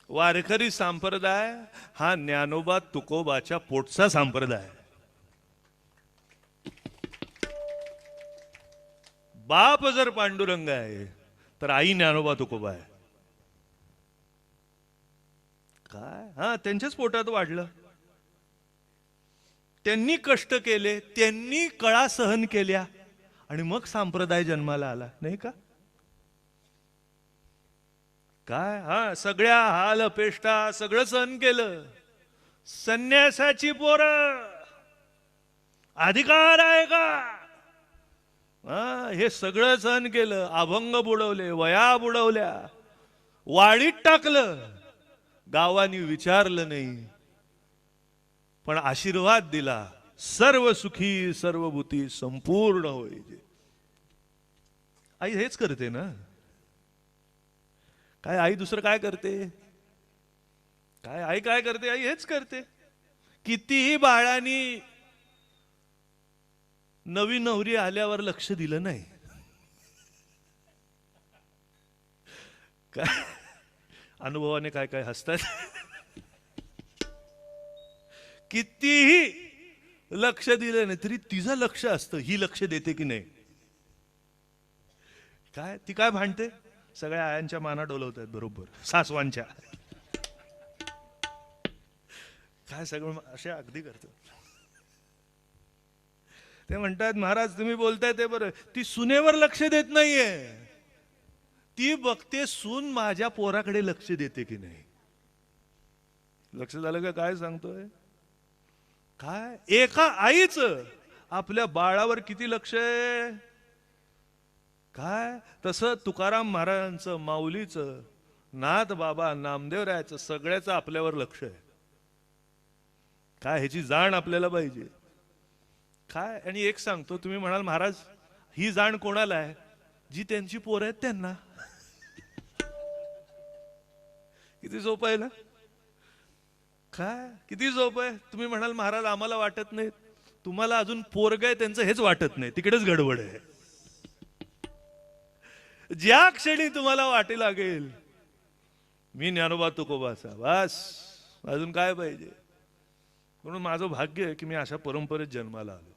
वारकरी संप्रदाय हा ज्ञानोबा तुकोबाच्या पोटचा संप्रदाय. बाप जर पांडुरंग आहे तर आई ज्ञानोबा तुकोबा आहे. काय हा त्यांच्याच पोटात वाढलं. त्यांनी कष्ट केले, त्यांनी कळा सहन केल्या आणि मग संप्रदाय जन्माला आला नाही का. काय हा सगळ्या हाल अपेष्टा सगळं सहन केलं. संन्यासाची पोरं अधिकार आहे का, हे सगळं सहन केलं. अभंग बुडवले, वया बुडवल्या, वाळीत टाकलं, गावानी विचारलं नाही, पण आशीर्वाद दिला, सर्व सुखी सर्वभूती संपूर्ण होईल. आई हेच करते ना. काय आई दुसरं काय करते. काय आई काय करते, आई हेच करते. कितीही बाळांनी नवी नवरी आल्यावर लक्ष दिलं नाही. काय अनुभवाने काय काय हसतात. कितीही लक्ष दिलं नाही तरी तिचं लक्ष असतं, ही लक्ष देते की नाही. काय ती काय भांडते, सगळ्या आयांच्या माना डोलवतात बरोबर, सासवांच्या. काय सगळं अशा अगदी करतात. ते म्हणतात महाराज तुम्ही बोलताय ते बरं, ती सुनेवर लक्ष देत नाहीये, ती बघते सून माझ्या पोराकडे लक्ष देते की नाही. लक्ष झालं का काय सांगतोय. काय एका आईचं आपल्या बाळावर किती लक्ष आहे. काय तसं तुकाराम महाराजांचं, माऊलीचं, नाथ बाबा नामदेवरायाचं सगळ्याचं आपल्यावर लक्ष आहे. काय ह्याची जाण आपल्याला पाहिजे. काय आणि एक सांगतो, तुम्ही म्हणाल महाराज ही जाण कोणाला आहे, जी त्यांची पोरं आहेत त्यांना. किती सोपं आहे ना. काय किती सोपं आहे. तुम्ही म्हणाल महाराज आम्हाला वाटत नाही, तुम्हाला अजून पोरग आहे त्यांचं हेच वाटत नाही, तिकडेच गडबड आहे. ज्या क्षणी तुम्हाला वाटे लागेल मी ज्ञानोबा तुकोबाचा, बस अजून काय पाहिजे. म्हणून माझं भाग्य आहे की मी अशा परंपरेत जन्माला आलो.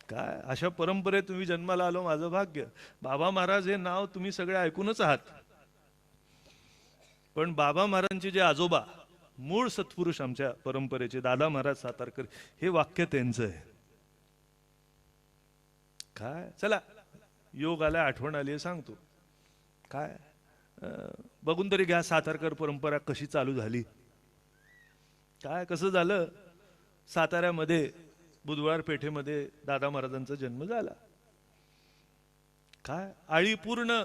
काय अशा परंपरेत तुम्ही जन्माला आलो, माझं भाग्य. बाबा महाराज हे नाव तुम्ही सगळे ऐकूनच आहात, पण बाबा महाराजांचे जे आजोबा मूळ सत्पुरुष आमच्या परंपरेचे दादा महाराज सातारकर, हे वाक्य त्यांचं आहे. काय चला योग आला, आठवण आली सांगतो. काय बघून तरी घ्या सातारकर परंपरा कशी चालू झाली. काय कसं झालं. साताऱ्यामध्ये बुधवार पेठेमध्ये दादा महाराजांचा जन्म झाला. काय आळी पूर्ण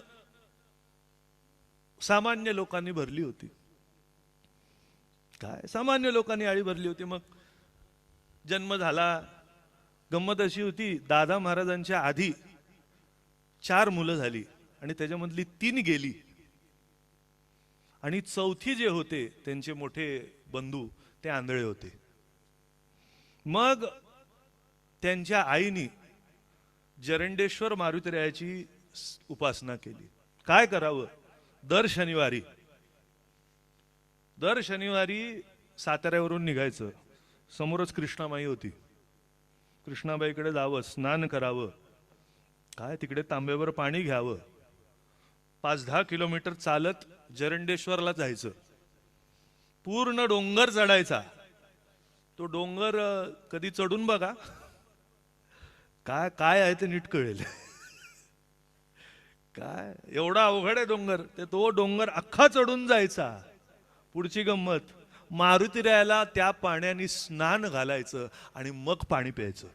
सामान्य लोकांनी भरली होती. काय सामान्य लोकांनी आळी भरली होती. मग जन्म झाला. गंमत अशी होती, दादा महाराजांच्या आधी 4 मुलं झाली आणि त्याच्यामधली 3 गेली आणि चौथी जे होते त्यांचे मोठे बंधू ते आंधळे होते. मग त्यांच्या आईनी जरंडेश्वर मारुतीरायाची उपासना केली. काय करावं, दर शनिवारी साताऱ्यावरून निघायचं. समोरच कृष्णामाई होती, कृष्णाबाईकडे जावं, स्नान करावं. काय तिकडे तांब्यावर पाणी घ्यावं. 5-10 किलोमीटर चालत जरंडेश्वरला जायचं. पूर्ण डोंगर चढायचा. तो डोंगर कधी चढून बघा, काय काय आहे ते नीट कळेल. काय एवढा अवघड आहे डोंगर. ते तो डोंगर अख्खा चढून जायचा. पुढची गंमत, मारुतीरायाला त्या पाण्याने स्नान घालायचं आणि मग पाणी प्यायचं.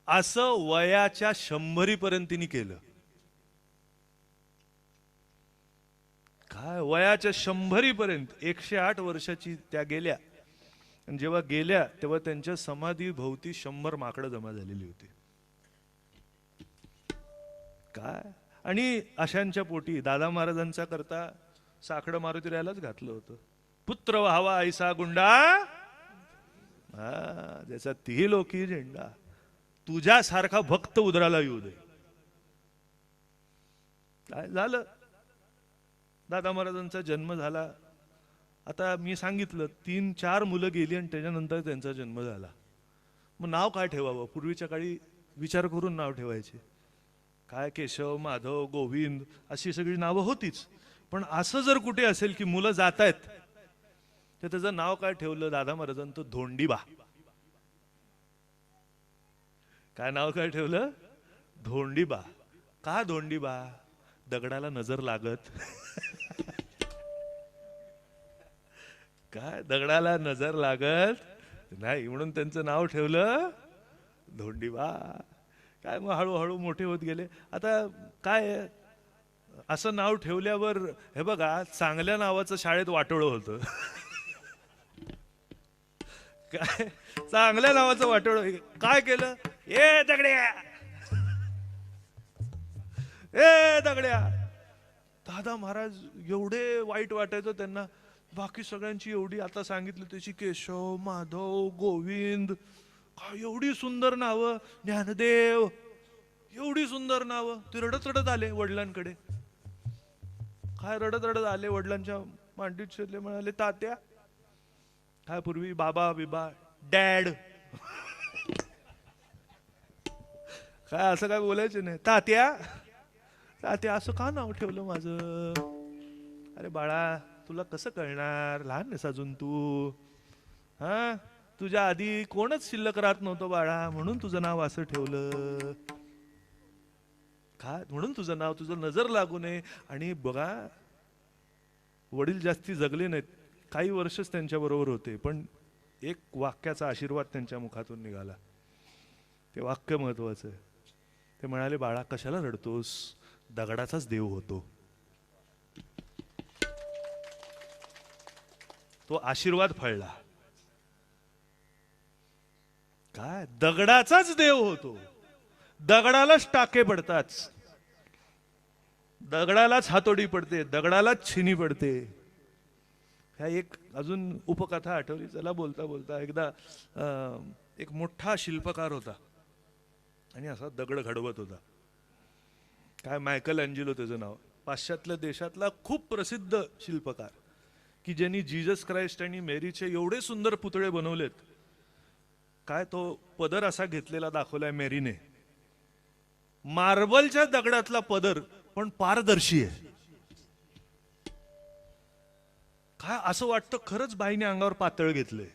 असं वयाच्या 100 पर्यंत तिने केलं. काय वयाच्या 100 पर्यंत 108 वर्षाची त्या गेल्या. आणि जेव्हा गेल्या तेव्हा त्यांच्या समाधी भोवती 100 माकडं जमा झालेली होती. काय आणि अशांच्या पोटी दादा महाराजांचा करता साकडं मारुतीरायालाच घातलं होतं. पुत्र व्हावा ऐसा गुंडा, ज्याचा 3 लोकी झेंडा, तुझ्यासारखा भक्त उदराला येऊ दे. काय झालं, दादा महाराजांचा जन्म झाला. आता मी सांगितलं 3-4 मुलं गेली आणि त्याच्यानंतर त्यांचा जन्म झाला. मग नाव काय ठेवावं? पूर्वीच्या काळी विचार करून नाव ठेवायचे. काय केशव, माधव, गोविंद अशी सगळी नावं होतीच. पण असं जर कुठे असेल की मुलं जात आहेत, तर त्याचं नाव काय ठेवलं दादा महाराजांचं? धोंडीबा. काय नाव काय ठेवलं? धोंडीबा. का धोंडीबा? दगडाला नजर लागत. काय दगडाला नजर लागत नाही म्हणून त्यांचं नाव ठेवलं धोंडीबा. काय मग हळूहळू मोठे होत गेले. आता काय असं नाव ठेवल्यावर हे बघा, चांगल्या नावाचं शाळेत वाटोळं होतं. काय चांगल्या नावाचं वाटोळं काय केलं? ए दगड्या, ए दगड्या. दादा महाराज एवढे वाईट वाटायचं त्यांना. बाकी सगळ्यांची एवढी आता सांगितलं त्याची केशव, माधव, गोविंद, काय एवढी सुंदर नावं, ज्ञानदेव, एवढी सुंदर नावं. ते रडत रडत आले वडिलांकडे. काय रडत रडत आले, वडिलांच्या मांडीत शिरले, म्हणाले तात्या. काय पूर्वी बाबा बिबा, डॅड, काय असं काय बोलायचे नाही. तात्या, तात्या असं का नाव ठेवलं माझं? अरे बाळा, तुला कसं कळणार, लहान आहेस अजून तू. हा, तुझ्या आधी कोणच शिल्लक राहत नव्हतं बाळा, म्हणून तुझं नाव असं ठेवलं. काय म्हणून तुझं नाव, तुझं नजर लागू नये. आणि बघा, वडील जास्ती जगले नाहीत, काही वर्षच त्यांच्या बरोबर होते, पण एक वाक्याचा आशीर्वाद त्यांच्या मुखातून निघाला. ते वाक्य महत्वाचं आहे. ते म्हणाले, बाळा कशाला रडतोस, दगडाचाच देव होतो. तो आशीर्वाद फळला. काय दगडाचाच देव होतो. दगडालाच टाके पडतात, दगडालाच हातोडी पडते, दगडालाच छिनी पडते. ह्या एक अजून उपकथा आठवली. चला बोलता बोलता, एकदा एक मोठा शिल्पकार होता आणि असा दगड घडवत होता. काय मायकल एंजेलो त्याचं नाव. पाश्चात्य देशातला खूप प्रसिद्ध शिल्पकार, की ज्यांनी जीसस क्राइस्ट आणि मेरीचे एवढे सुंदर पुतळे बनवलेत. काय तो पदर असा घेतलेला दाखवलाय मेरीने, मार्बलच्या दगडातला पदर, पण पारदर्शी आहे. काय असं वाटतं खरंच बाईने अंगावर पातळ घेतलंय.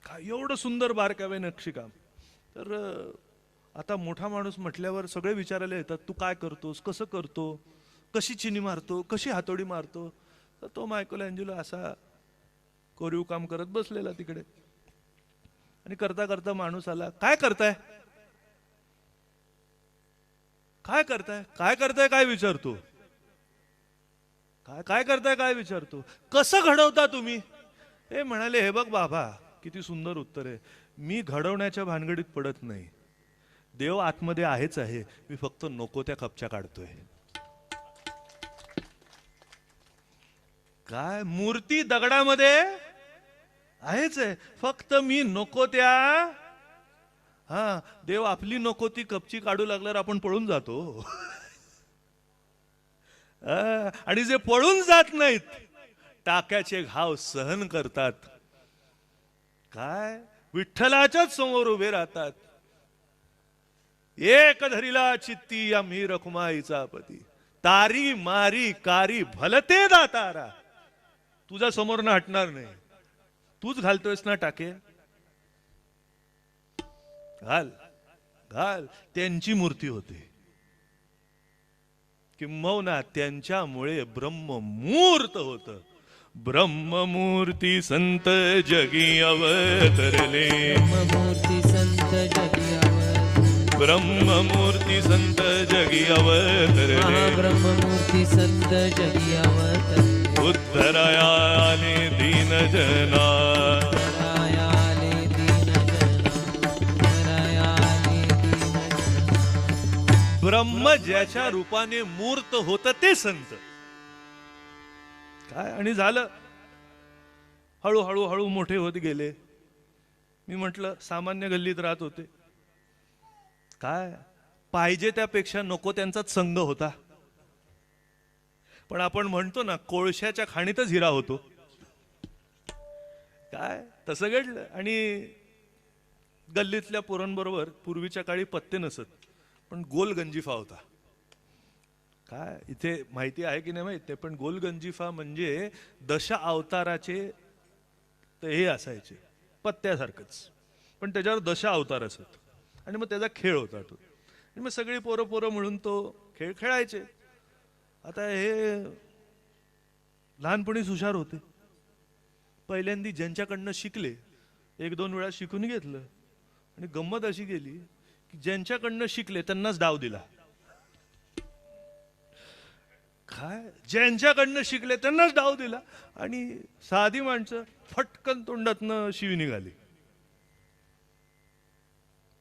काय एवढं सुंदर बारकावे नक्षीकाम. तर आता मोठा माणूस म्हटल्यावर सगळे विचारायला येतात, तू काय करतोस, कसं करतो, कशी चिनी मारतो, कशी हातोडी मारतो. तर तो मायकल एंजेलो असा कोरीव काम करत बसलेला तिकडे. आणि करता करता माणूस आला. काय करताय, काय करताय, काय करताय, काय विचारतो. काय काय करताय, काय विचारतो. कसं घडवता तुम्ही? हे म्हणाले, हे बघ बाबा, किती सुंदर उत्तर आहे. मी घडवण्याच्या भानगडीत पडत नाही. देव आतमध्ये आहेच आहे, मी फक्त नको त्या कपच्या काढतोय. काय मूर्ती दगडामध्ये आहेच आहे, फक्त मी नको त्या. हा, देव आपली नको ती कपची काढू लागल्यावर आपण पळून जातो. आणि जे पळून जात नाहीत, टाक्याचे घाव सहन करतात. काय विठ्ठलाच्याच समोर उभे राहतात. एक धरिला चित्ती आम्ही रखुमाईचा पती, तारी मारी कारी भलते दातारा. तुझ्या समोर ना हटणार नाही. तूच घालतोयस ना टाके, घाल घाल. त्यांची मूर्ती होते, किंबहुना त्यांच्यामुळे ब्रह्ममूर्त होत. ब्रह्ममूर्ती संत जगी अवतरले, ब्रह्ममूर्ती संत जगी अवतरले, ब्रह्ममूर्ती संत जगी अवतरले, ब्रह्ममूर्ती संत जगी अवतरले. उद्धरायाले दीन जना, उद्धरायाले दीन जना, उद्धरायाले दीन जना. ब्रह्म ज्याच्या रूपाने मूर्त होत ते संत. काय आणि झालं, हळूहळू हळू मोठे होत गेले. मी म्हटलं सामान्य गल्लीत राहत होते. काय पाहिजे त्यापेक्षा नको त्यांचाच संघ होता. पण आपण म्हणतो ना, कोळशाच्या खाणीतच हिरा होतो. काय तसं घडलं. आणि गल्लीतल्या पोरांबरोबर पूर्वीच्या काळी पत्ते नसत, पण गोल गंजिफा होता. काय इथे माहिती आहे की नाही माहित ते, पण गोल गंजिफा म्हणजे 10 अवताराचे हे असायचे, पत्त्यासारखंच, पण त्याच्यावर 10 अवतार असत. आणि मग त्याचा खेळ होता तो. आणि मग सगळी पोरं पोरं मिळून तो खेळ खेळायचे. आता हे लहानपणीच हुशार होते. पहिल्यांदी ज्यांच्याकडनं शिकले 1-2 वेळा शिकून घेतलं. आणि गंमत अशी गेली की ज्यांच्याकडनं शिकले त्यांनाच डाव दिला. काय ज्यांच्याकडनं शिकले त्यांनाच डाव दिला. आणि साधी माणसं फटकन तोंडातनं शिवी निघाली.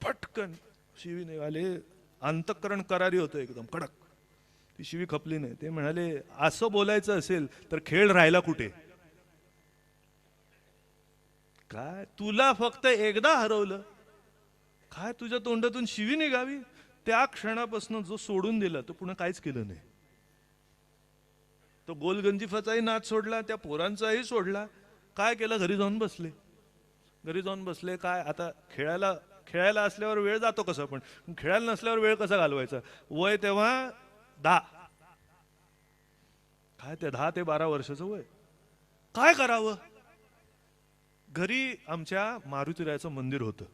फटकन शिवी निघाले. अंतःकरण करारी होतं एकदम कडक. ती शिवी खपली नाही. ते म्हणाले, असं बोलायचं असेल तर खेळ राहिला कुठे? काय तुला फक्त एकदा हरवलं, काय तुझ्या तोंडातून शिवी निघावी? त्या क्षणापासून जो सोडून दिला तो पुन्हा काहीच केलं नाही. तो गोलगंजिफाचाही नाद सोडला, त्या पोरांचाही सोडला. काय केलं? घरी जाऊन बसले. घरी जाऊन बसले. काय आता खेळायला असल्यावर वेळ जातो कसा, पण खेळायला नसल्यावर वेळ कसा घालवायचा? वय तेव्हा 10. काय ते 10 ते 12 वर्षाचं वय. काय करावं? घरी आमच्या मारुतीरायाचं मंदिर होतं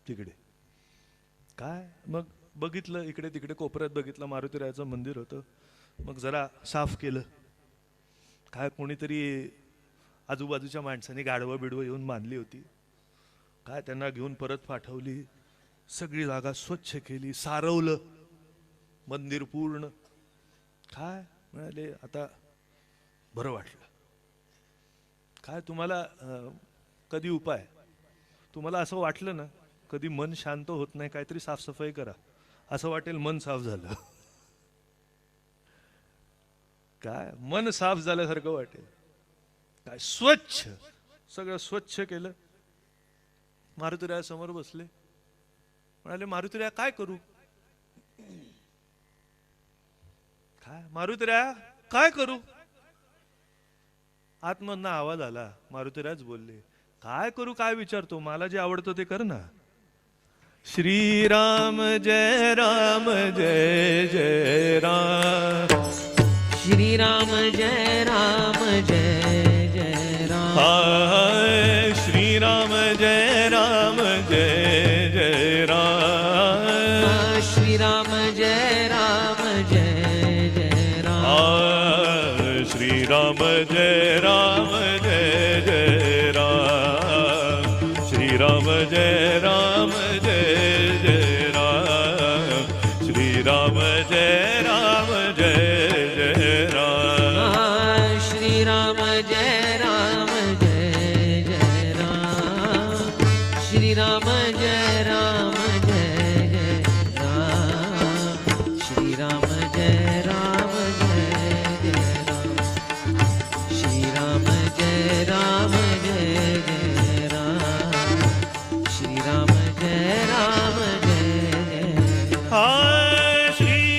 तिकडे. काय मग बघितलं, इकडे तिकडे कोपऱ्यात बघितलं, मारुतीरायाचं मंदिर होतं. मग जरा साफ केलं. काय कोणीतरी आजूबाजूच्या माणसांनी गाढवं बिडवं येऊन बांधली होती. काय त्यांना घेऊन परत पाठवली. सगळी जागा स्वच्छ केली, सारवलं मंदिर पूर्ण. काय म्हणाले, आता बरं वाटलं. काय तुम्हाला कधी उपाय, तुम्हाला असं वाटलं ना कधी मन शांत होत नाही, काहीतरी साफसफाई करा, असं वाटेल मन साफ झालं. काय मन साफ झाल्यासारखं वाटेल. काय स्वच्छ सगळं स्वच्छ केलं. मारुतीराया समोर बसले. म्हणाले, मारुतीराया काय करू? काय मारुतीराया काय करू? आतमधनं आवाज आला. मारुतीराज बोलले, काय करू काय विचारतो, मला जे आवडतं ते कर ना. श्रीराम जय राम जय जय राम. श्रीराम जय राम जय जय राम. हाय श्रीराम जय राम जय जय राम. श्रीराम जय राम जय जय राम. श्रीराम जय राम जय जय राम. श्रीराम जय राम जय जय राम. श्रीराम जय राम जय जय राम. श्रीराम जय राम जय जय राम. श्रीराम जय राम जय जय राम. श्रीराम जय राम जय जय राम. श्रीराम जय राम जय जय राम. श्रीराम जय राम जय जय राम. हाय श्रीराम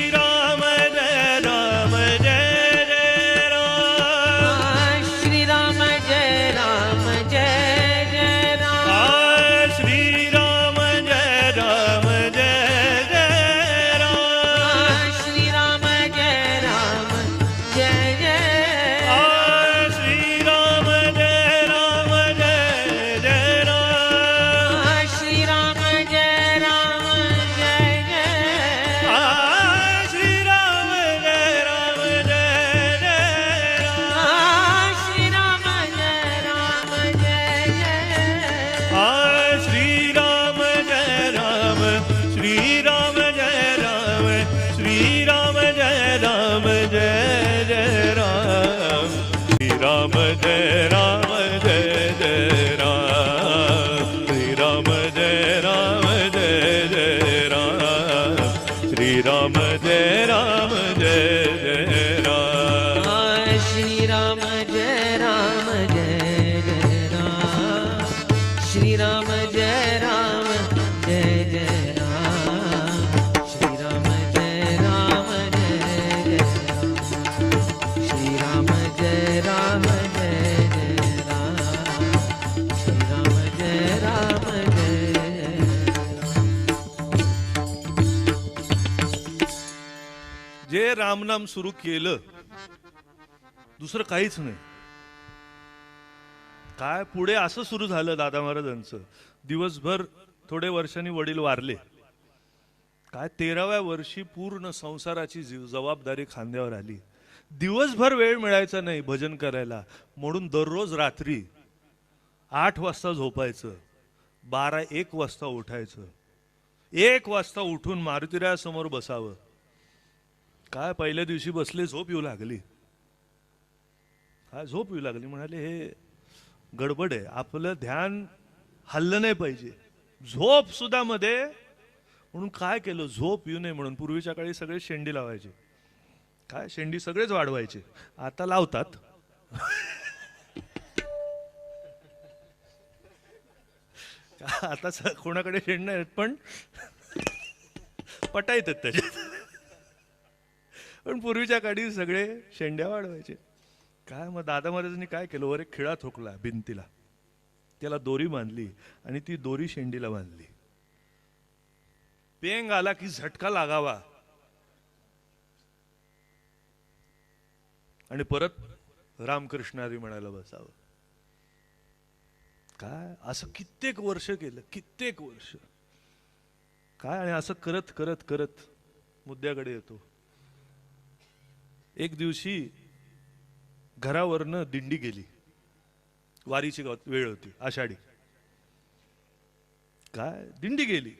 जय राम जय जय राम. श्रीराम जय राम जय जय राम. हाय श्रीराम जय राम जय जय राम. श्रीराम जय राम जय जय. हाय श्रीराम जय राम जय जय राम. श्रीराम जय राम जय जय. हाय श्रीराम जय राम जय जय राम. श्रीराम जय राम जय जय. हाय श्रीराम जय राम. श्रीराम जय राम. श्रीराम जय राम जय जय राम. श्रीराम जय राम जय जय राम. श्रीराम जय राम जय जय राम. श्रीराम जय राम जय जय राम. श्रीराम जय राम जय जय राम. श्रीराम जय राम जय जय राम. जे रामनाम सुरू केलं दुसरं काहीच नाही. काय पुढे असं सुरू झालं दादा महाराजांचं. दिवसभर थोडे वर्षांनी वडील वारले. काय 13व्या वर्षी पूर्ण संसाराची जबाबदारी खांद्यावर आली. दिवसभर वेळ मिळायचा नाही भजन करायला, म्हणून दररोज रात्री 8 वाजता झोपायचं, 12-1 वाजता उठायचं. 1 वाजता उठून मारुतीरायासमोर बसावं. काय पहिल्या दिवशी बसले, झोप येऊ लागली. काय झोप येऊ लागली, म्हणाले हे गडबड आहे, आपलं ध्यान हल्लं नाही पाहिजे, झोप सुद्धा मध्ये. म्हणून काय केलं, झोप येऊ नये म्हणून पूर्वीच्या काळी सगळे शेंडी लावायचे. काय शेंडी सगळेच वाढवायचे, आता लावतात. आता कोणाकडे शेंड नाही पण पटायतात त्याच्यात. पण पूर्वीच्या काळी सगळे शेंड्या वाढवायचे. काय मग दादा महाराजांनी काय केलं, वर एक खिळा ठोकला भिंतीला, त्याला दोरी बांधली आणि ती दोरी शेंडीला बांधली. पेंग आला की झटका लागावा आणि परत रामकृष्ण हरी म्हणायला बसावं. काय असं कित्येक वर्ष केलं, कित्येक वर्ष. काय आणि असं करत करत करत मुद्द्याकडे येतो. एक दिवशी घरावरनं दिंडी गेली, वारीची वेळ होती, आषाढी. काय दिंडी गेली,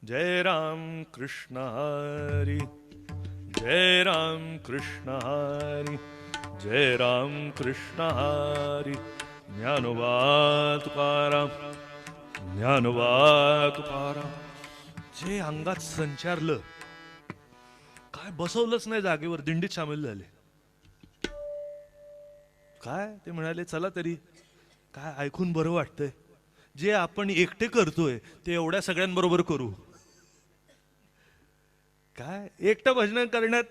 जय राम कृष्ण हरी, जय राम कृष्ण हरी, जय राम कृष्ण हरी, ज्ञानोबा तुकाराम, ज्ञानोबा तुकाराम. जे अंगात संचारलं, काय बसवलंच नाही जागेवर, दिंडीत सामील झाले. काय ते म्हणाले चला तरी, काय ऐकून बरं वाटतंय, जे आपण एकटे करतोय ते एवढ्या सगळ्यांबरोबर करू. काय एकटं भजन करण्यात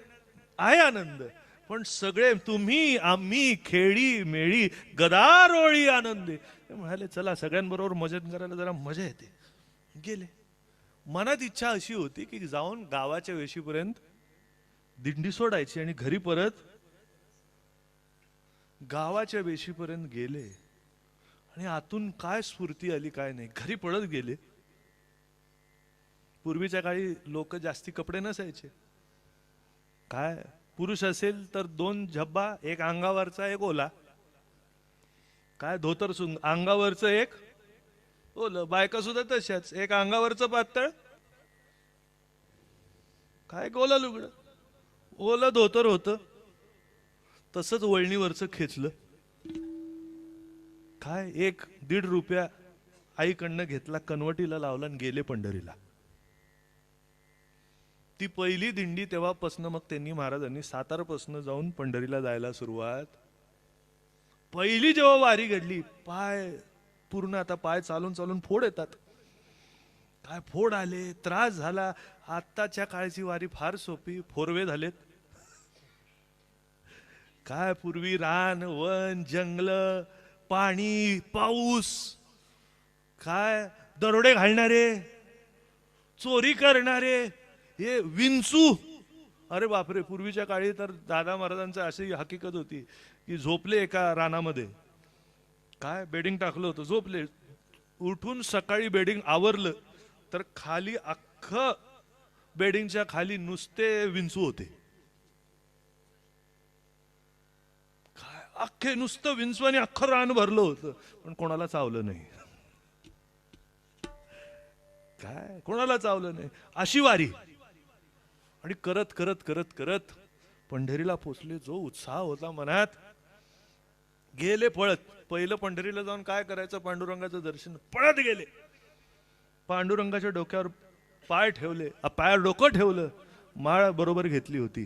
आहे आनंद, पण सगळे तुम्ही आम्ही खेळी मेळी गदारोळी आनंदी. ते म्हणाले चला सगळ्यांबरोबर भजन करायला जरा मजा येते. गेले. मनात इच्छा अशी होती की जाऊन गावाच्या वेशीपर्यंत दिंडी सोडायची आणि घरी परत. गावाच्या वेशीपर्यंत गेले आणि आतून काय स्फूर्ती आली काय नाही, घरी पळत गेले. पूर्वीच्या काळी लोक जास्ती कपडे नसायचे. काय पुरुष असेल तर 2 झब्बा, एक अंगावरचा एक ओला. काय धोतर अंगावरचं एक ओलं. बायका सुद्धा तशाच, एक अंगावरचं पातळ, काय ओला लुगडं, ओलं धोतर होतं, तसंच वळणीवरचं खेचलं. काय 1-1.5 रुपया आईकडनं घेतला, कनवटीला लावला आणि गेले पंढरीला. ती पहिली दिंडी तेव्हापासून मग त्यांनी महाराजांनी सातारपासून जाऊन पंढरीला जायला सुरुवात. पहिली जेव्हा वारी घडली, पाय पूर्ण आता पाय चालून चालून फोड येतात. काय फोड आले, त्रास झाला. आत्ताच्या काळची वारी फार सोपी, फोरवे झालेत. काय पूर्वी रान वन जंगल पाणी पाऊस, काय दरोडे घालणारे, चोरी करणारे, हे विंचू. अरे बापरे, पूर्वीच्या काळी तर दादा महाराजांची अशी हकीकत होती की झोपले एका रानामध्ये, काय बेडिंग टाकलं होतं, झोपले. उठून सकाळी बेडिंग आवरलं तर खाली अख्खं बेडिंगच्या खाली नुसते विंचू होते. काय अख्खे नुसतं विंचू आणि अख्खं रान भरलं होतं, पण कोणाला चावलं नाही. काय कोणाला चावलं नाही. अशी वारी. आणि करत करत करत करत पंढरीला पोचले. जो उत्साह होता मनात, गेले पळत. पहिलं पंढरीला जाऊन काय करायचं, पांडुरंगाचं दर्शन. पळत गेले, पांडुरंगाच्या डोक्यावर पाय ठेवले, पायावर डोकं ठेवलं. माळ बरोबर घेतली होती,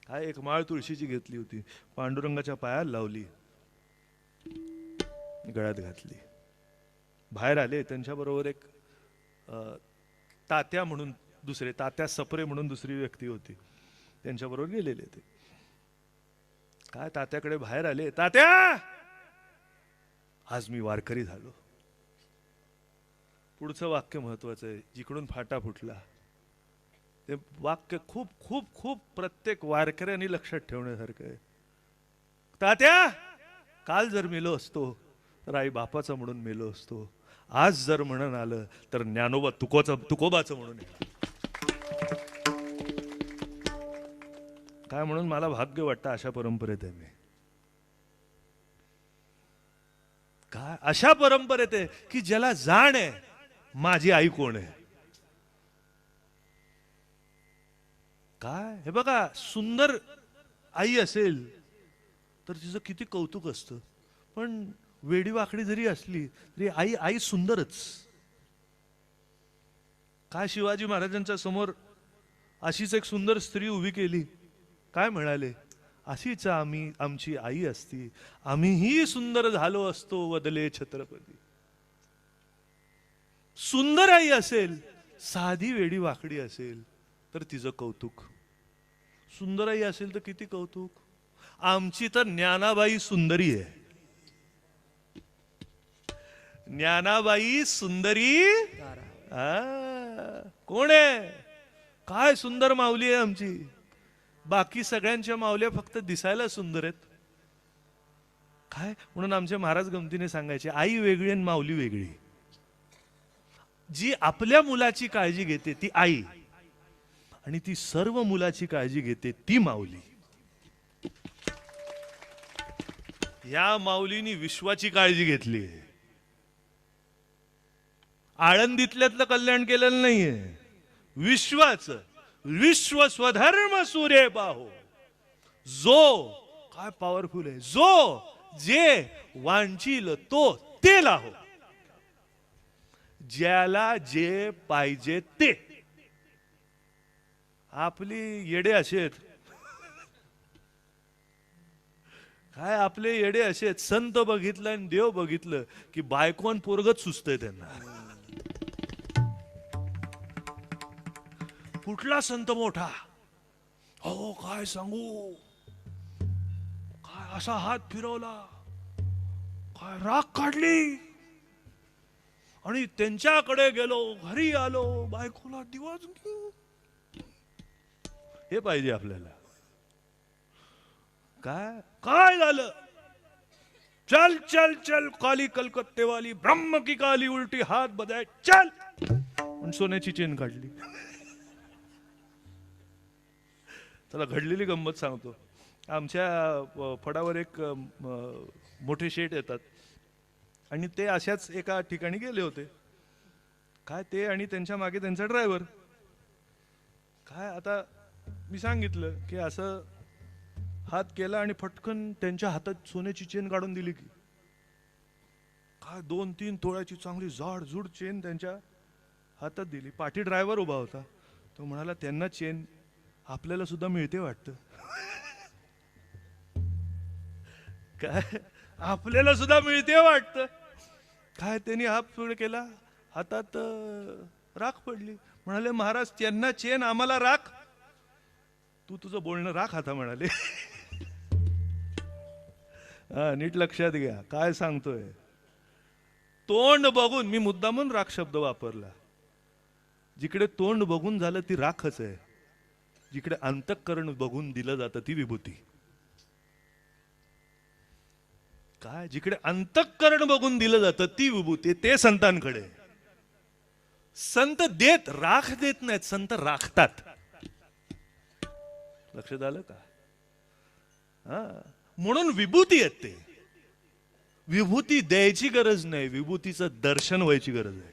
काय एक माळ तुळशीची घेतली होती, पांडुरंगाच्या पायाला लावली, गळ्यात घातली. बाहेर आले. त्यांच्या बरोबर एक तात्या म्हणून दुसरे, तात्या सपरे म्हणून दुसरी व्यक्ती होती, त्यांच्या बरोबर गेलेले ते. काय तात्याकडे बाहेर आले. तात्या, आज मी वारकरी झालो. पुढचं वाक्य महत्वाचं आहे, जिकडून फाटा फुटला. ते वाक्य खूप खूप खूप प्रत्येक वारकऱ्यांनी लक्षात ठेवण्यासारखं आहे. तात्या, काल जर मेलो असतो तर आई बापाचं म्हणून मेलो असतो. आज जर म्हणून आलं तर ज्ञानोबा तुकोबाचं म्हणून आहे. काय म्हणून मला भाग्य वाटतं अशा परंपरेत आहे मी. काय अशा परंपरेत आहे की ज्याला जाण आहे माझी आई कोण आहे. काय हे बघा, सुंदर आई असेल तर तिचं किती कौतुक असतं, पण वेडी वाकडी जरी असली तरी आई आई सुंदरच. काय शिवाजी महाराजांच्या समोर अशीच एक सुंदर स्त्री उभी केली, काय म्हणाले, अशीच आमची आई असती, आम्हीही सुंदर झालो असतो वदले छत्रपती. सुंदर आई असेल, साधी वेडी वाकडी असेल तर तिचं कौतुक. सुंदर आई असेल तर किती कौतुक. आमची तर ज्ञानाबाई सुंदरी आहे. ज्ञानाबाई सुंदरी कोण आहे. काय सुंदर माऊली आहे आमची. बाकी सगळ्यांच्या माऊल्या फक्त दिसायला सुंदर आहेत. काय म्हणून आमचे महाराज गमतीने सांगायचे, आई वेगळी आणि माऊली वेगळी. जी आपल्या मुलाची काळजी घेते ती आई, आणि ती सर्व मुलाची काळजी घेते ती माऊली. या माऊलीनी विश्वाची काळजी घेतली. आळंदीतल्यातलं कल्याण केलेलं नाहीये, विश्वाचं. विश्व स्वधर्म सूर्य पाहो. जो काय पॉवरफुल आहे. जो जे वांचील तो ते लाहो. ज्याला जे पाहिजे ते. आपली येडे असे आहेत. काय आपले येडे असे आहेत, संत बघितलं आणि देव बघितलं की बायकोन पोरगच सुचतंय त्यांना. कुठला संत मोठा, हो काय सांगू, काय असा हात फिरवला, काय राग काढली, आणि त्यांच्याकडे गेलो, घरी आलो, बायकोला दिवस. हे पाहिजे आपल्याला. काय काय झालं, चल चल चल काली कलकत्ते वाली, ब्रह्म की काली उलटी हात बजाय चल, सोन्याची चेन काढली. चला घडलेली गंमत सांगतो. आमच्या फडावर एक मोठे शेठ येतात, आणि ते अशाच एका ठिकाणी गेले होते. काय ते आणि त्यांच्या मागे त्यांचा ड्रायव्हर. काय आता मी सांगितलं की असं हात केला आणि फटकन त्यांच्या हातात सोन्याची चेन काढून दिली. की काय 2-3 तोळ्याची चांगली जाड जुड चेन त्यांच्या हातात दिली. पाठी ड्रायव्हर उभा होता. तो म्हणाला, त्यांना चेन आपल्याला सुद्धा मिळते वाटतं. काय आपल्याला सुद्धा मिळते वाटतं. काय त्यांनी हात पुढे केला, हातात राख पडली. म्हणाले, महाराज त्यांना चेन आम्हाला राख. तू तुझं बोलणं राख आता म्हणाले. नीट लक्षात घ्या काय सांगतोय. तोंड बघून, मी मुद्दामून राख शब्द वापरला. जिकडे तोंड बघून झालं ती राखच आहे, जिकडे अंतःकरण बघून दिलं जातं ती विभूती. काय जिकडे अंतःकरण बघून दिलं जातं ती विभूती, ते संतांकडे. संत देत राख देत नाहीत, संत राखतात. लक्षात आलं का. म्हणून विभूती आहेत ते. विभूती द्यायची गरज नाही, विभूतीचं दर्शन व्हायची गरज आहे.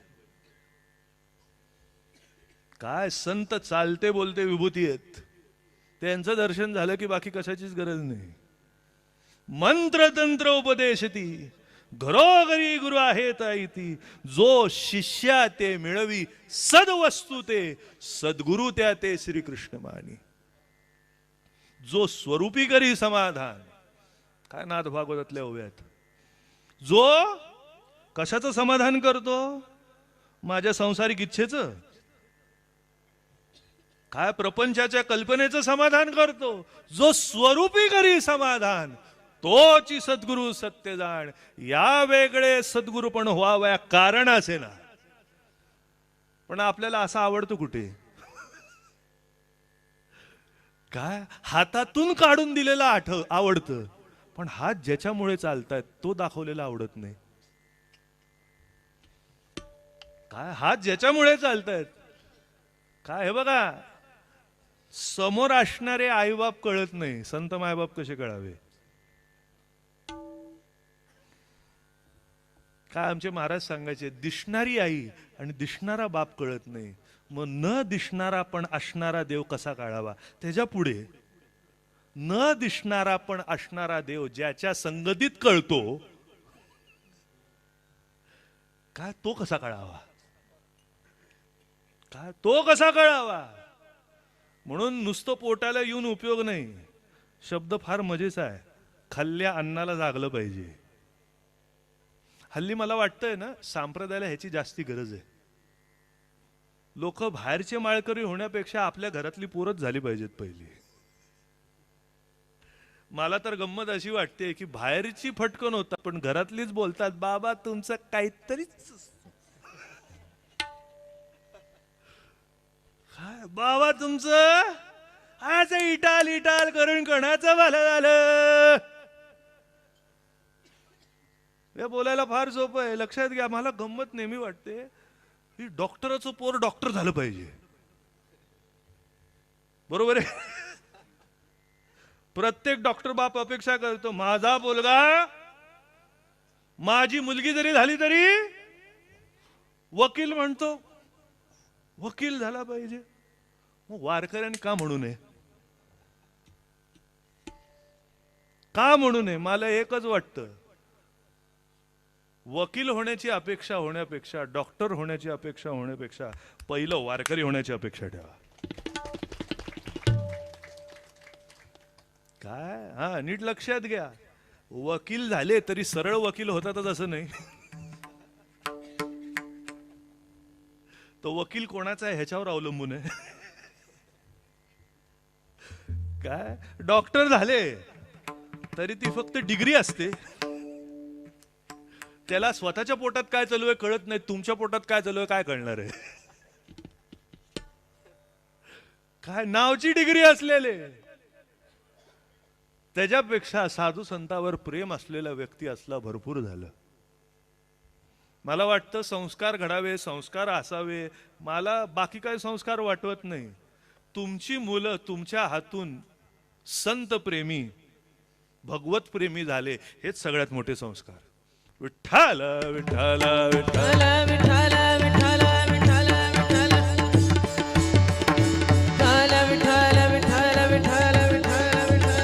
काय संत चालते बोलते विभूती आहेत, त्यांचं दर्शन झालं की बाकी कशाचीच गरज नाही. मंत्र तंत्र उपदेशती घरोघरी गुरु आहेत इति, जो शिष्या ते मिळवी सद्वस्तु ते, सद्गुरु त्या ते श्रीकृष्ण मानी. जो स्वरूपी करी समाधान. काय नाथ भागवतातल्या ओव्यात. जो कशाचं समाधान करतो, माझ्या संसारिक इच्छेचं. काय प्रपंचाच्या कल्पनेचं समाधान करतो. जो स्वरूपी करी समाधान, तोची सद्गुरु सत्य जाण. या वेगळे सद्गुरु पण व्हाव्या कारण असे ना. पण आपल्याला असं आवडतं कुठे. काय हातातून काढून दिलेलं आवडतं, पण हात ज्याच्यामुळे चालतायत तो दाखवलेला आवडत नाही. काय हात ज्याच्यामुळे चालतायत, काय हे बघा, समोर असणारे आईबाप कळत नाही, संत मायबाप कसे कळावे. काय आमचे महाराज सांगायचे, दिसणारी आई आणि दिसणारा बाप कळत नाही, मग न दिसणारा पण असणारा देव कसा काढावा. त्याच्या पुढे न दिसणारा पण असणारा देव ज्याच्या संगतीत कळतो, काय तो कसा कळावा, काय तो कसा कळावा. म्हणून नुसतं पोटाला येऊन उपयोग नाही. शब्द फार मजेचा आहे, खाल्ल्या अन्नाला जागलं पाहिजे. हल्ली मला वाटतंय ना, संप्रदायाला ह्याची जास्ती गरज आहे. लोक बाहेरचे माळकरी होण्यापेक्षा आपल्या घरातली पोरच झाली पाहिजेत पहिली. मला तर गंमत अशी वाटते की बाहेरची फटकन होतात पण घरातलीच बोलतात, बाबा तुमचं काहीतरीच. काय बाबा तुमचं आज इटाल इटाल करून कणाचं भलं झालं. हे बोलायला फार सोपं आहे, लक्षात घ्या. मला गंमत नेहमी वाटते की डॉक्टराचं पोर डॉक्टर झालं पाहिजे, बरोबर आहे. प्रत्येक डॉक्टर बाप अपेक्षा करतो, माझा मुलगा, माझी मुलगी जरी झाली तरी वकील म्हणतो, वकील झाला पाहिजे. मग वारकऱ्यांनी का म्हणू नये, का म्हणू नये. मला एकच वाटतं, वकील होण्याची अपेक्षा होण्यापेक्षा, डॉक्टर होण्याची अपेक्षा होण्यापेक्षा पहिलं वारकरी होण्याची अपेक्षा ठेवा. काय हा नीट लक्षात घ्या, वकील झाले तरी सरळ वकील होतातच असं नाही. तो वकील कोणाचा आहे ह्याच्यावर अवलंबून आहे. काय डॉक्टर झाले तरी ती फक्त डिग्री असते, त्याला स्वतःच्या पोटात काय चालू आहे कळत नाही, तुमच्या पोटात काय चालू आहे काय कळणार आहे. काय नावची डिग्री असलेले, त्याच्यापेक्षा साधू संतावर प्रेम असलेला व्यक्ती असला भरपूर झालं. मला वाटतं संस्कार घडावे, संस्कार असावे. मला बाकी काय संस्कार वाटवत नाही. तुमची मुलं तुमच्या हातून संत प्रेमी, भगवत प्रेमी झाले, हेच सगळ्यात मोठे संस्कार. विठ्ठल विठ्ठल विठ्ठल विठ्ठल विठ्ठल विठ्ठल विठ्ठल विठ्ठल विठ्ठल विठ्ठल विठ्ठल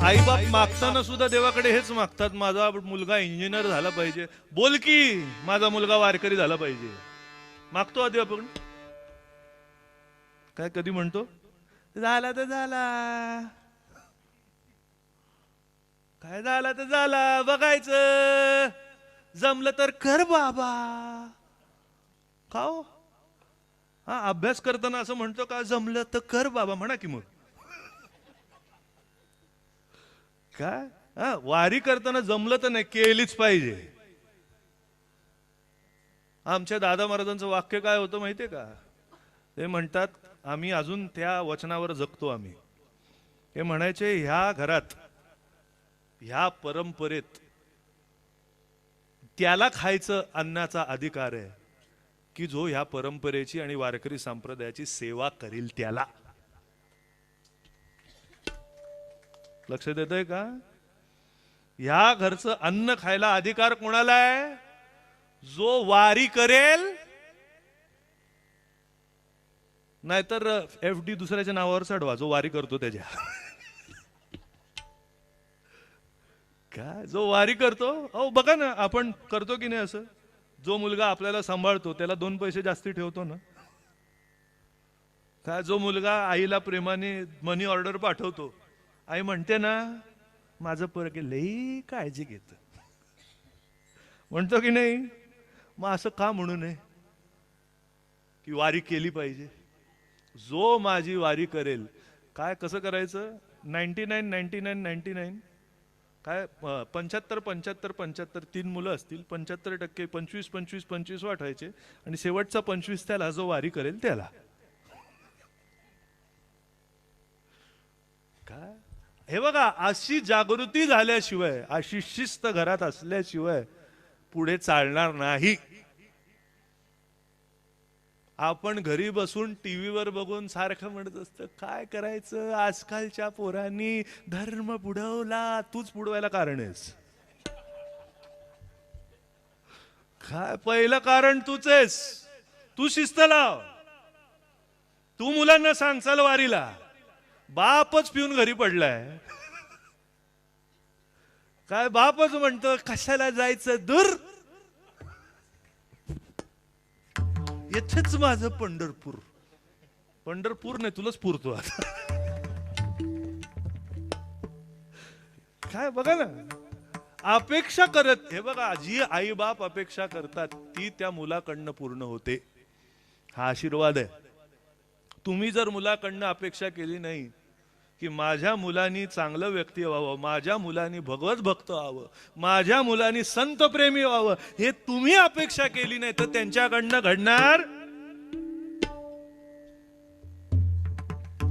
आई बाप मागताना सुद्धा देवाकडे हेच मागतात, माझा मुलगा इंजिनियर झाला पाहिजे. बोल की माझा मुलगा वारकरी झाला पाहिजे. मागतो आधी आपण, काय कधी म्हणतो झाला तर झाला, काय झाला तर झाला, बघायचं जमलं तर कर बाबा. का हो? हा अभ्यास करताना असं म्हणतो का, जमलं तर कर बाबा म्हणा की. मग काय हा वारी करताना जमलं तर नाही, केलीच पाहिजे. आमच्या दादा महाराजांचं वाक्य काय होतं माहितीये का, ते म्हणतात, आम्ही अजून त्या वचनावर जगतो आम्ही. हे म्हणायचे, ह्या घरात ह्या परंपरेत त्याला खायचं अन्नाचा अधिकार आहे की जो ह्या परंपरेची आणि वारकरी संप्रदायाची सेवा करील त्याला. लक्षात येतंय का? ह्या घरचं अन्न खायला अधिकार कोणाला आहे? जो वारी करेल, नाहीतर FD दुसऱ्याच्या नावावर चढवा, जो वारी करतो त्याच्या. काय जो वारी करतो, अहो बघा ना, आपण करतो की नाही असं. जो मुलगा आपल्याला सांभाळतो त्याला 2 पैसे जास्ती ठेवतो ना. काय जो मुलगा आईला प्रेमाने मनी ऑर्डर पाठवतो, आई म्हणते ना माझं पोरग लई काळजी घेत, म्हणतो की नाही. मग असं का म्हणू नये की वारी केली पाहिजे. जो माझी वारी करेल, काय कसं करायचं, 99 99 99 काय 75-75-75 3 मुलं असतील, 75% 25-25-25 वाटायचे आणि शेवटचा 25 त्याला जो वारी करेल त्याला. काय हे बघा, अशी जागृती झाल्याशिवाय, अशी शिस्त घरात असल्याशिवाय पुढे चालणार नाही. आपण घरी बसून टीव्हीवर बघून सारखं म्हणत असतं, काय करायचं, आजकालच्या पोरांनी धर्म बुडवला, तूच बुडवायला कारण आहेस. काय पहिलं कारण तूच आहेस. तू शिस्त लाव. तू मुलांना सांग चल वारीला. बापच पिऊन घरी पडलाय. काय बापच म्हणतो कशाला जायचं, दूर. येथेच माझं पंढरपूर. पंढरपूर नाही, तुलाच पुरतो आता. काय बघा ना, अपेक्षा करत, हे बघा, जी आई बाप अपेक्षा करतात ती त्या मुलाकडनं पूर्ण होते. हा आशीर्वाद आहे. तुम्ही जर मुलाकडनं अपेक्षा केली नाही की माझ्या मुलांनी चांगलं व्यक्ती व्हावं, माझ्या मुलांनी भगवत भक्त व्हावं, माझ्या मुलांनी संत प्रेमी व्हावं, हे तुम्ही अपेक्षा केली नाही तर त्यांच्याकडनं घडणार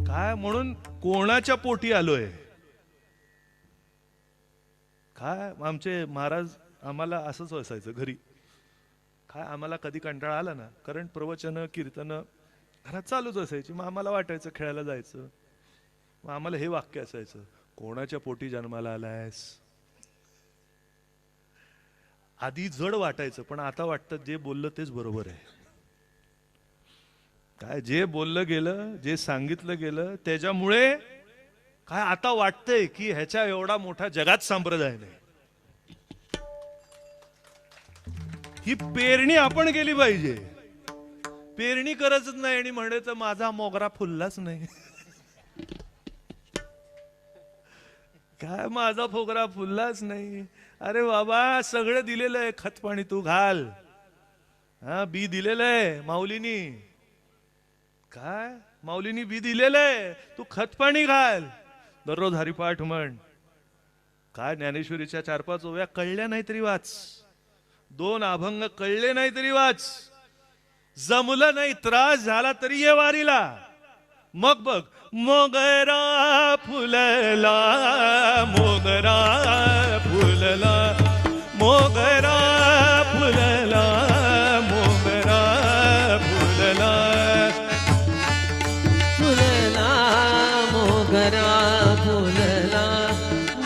काय. म्हणून कोणाच्या पोटी आलोय. काय आमचे महाराज आम्हाला असंच असायचं घरी. काय आम्हाला कधी कंटाळा आला ना, कारण प्रवचन कीर्तन घरात चालूच असायची. मग आम्हाला वाटायचं खेळायला जायचं. मग आम्हाला हे वाक्य असायचं, कोणाच्या पोटी जन्माला आलायस. आधी जड वाटायचं, पण आता वाटतं जे बोललं तेच बरोबर आहे. काय जे बोललं गेलं, जे सांगितलं गेलं, त्याच्यामुळे काय आता वाटतंय की ह्याच्या एवढा मोठा जगात संप्रदाय नाही. ही पेरणी आपण केली पाहिजे. पेरणी करतच नाही आणि म्हणायचं माझा मोगरा फुललाच नाही. काय माझा फोगरा फुललाच नाही. अरे बाबा, सगळं दिलेलं आहे, खत पाणी तू घाल. हा, बी दिलेलं आहे माऊलीनी. काय माऊलीनी बी दिलेलं आहे, तू खत पाणी घाल. दररोज हरिपाठ म्हण. काय ज्ञानेश्वरीच्या 4-5 ओव्या कळल्या नाही तरी वाच. 2 अभंग कळले नाही तरी वाच. जमलं नाही, त्रास झाला तरी ये वारीला. मग बघ, मोगरा फुलला, मोगरा फुलला, मोगरा फुलला, मोगरा फुलला, फुलला मोगरा फुलला,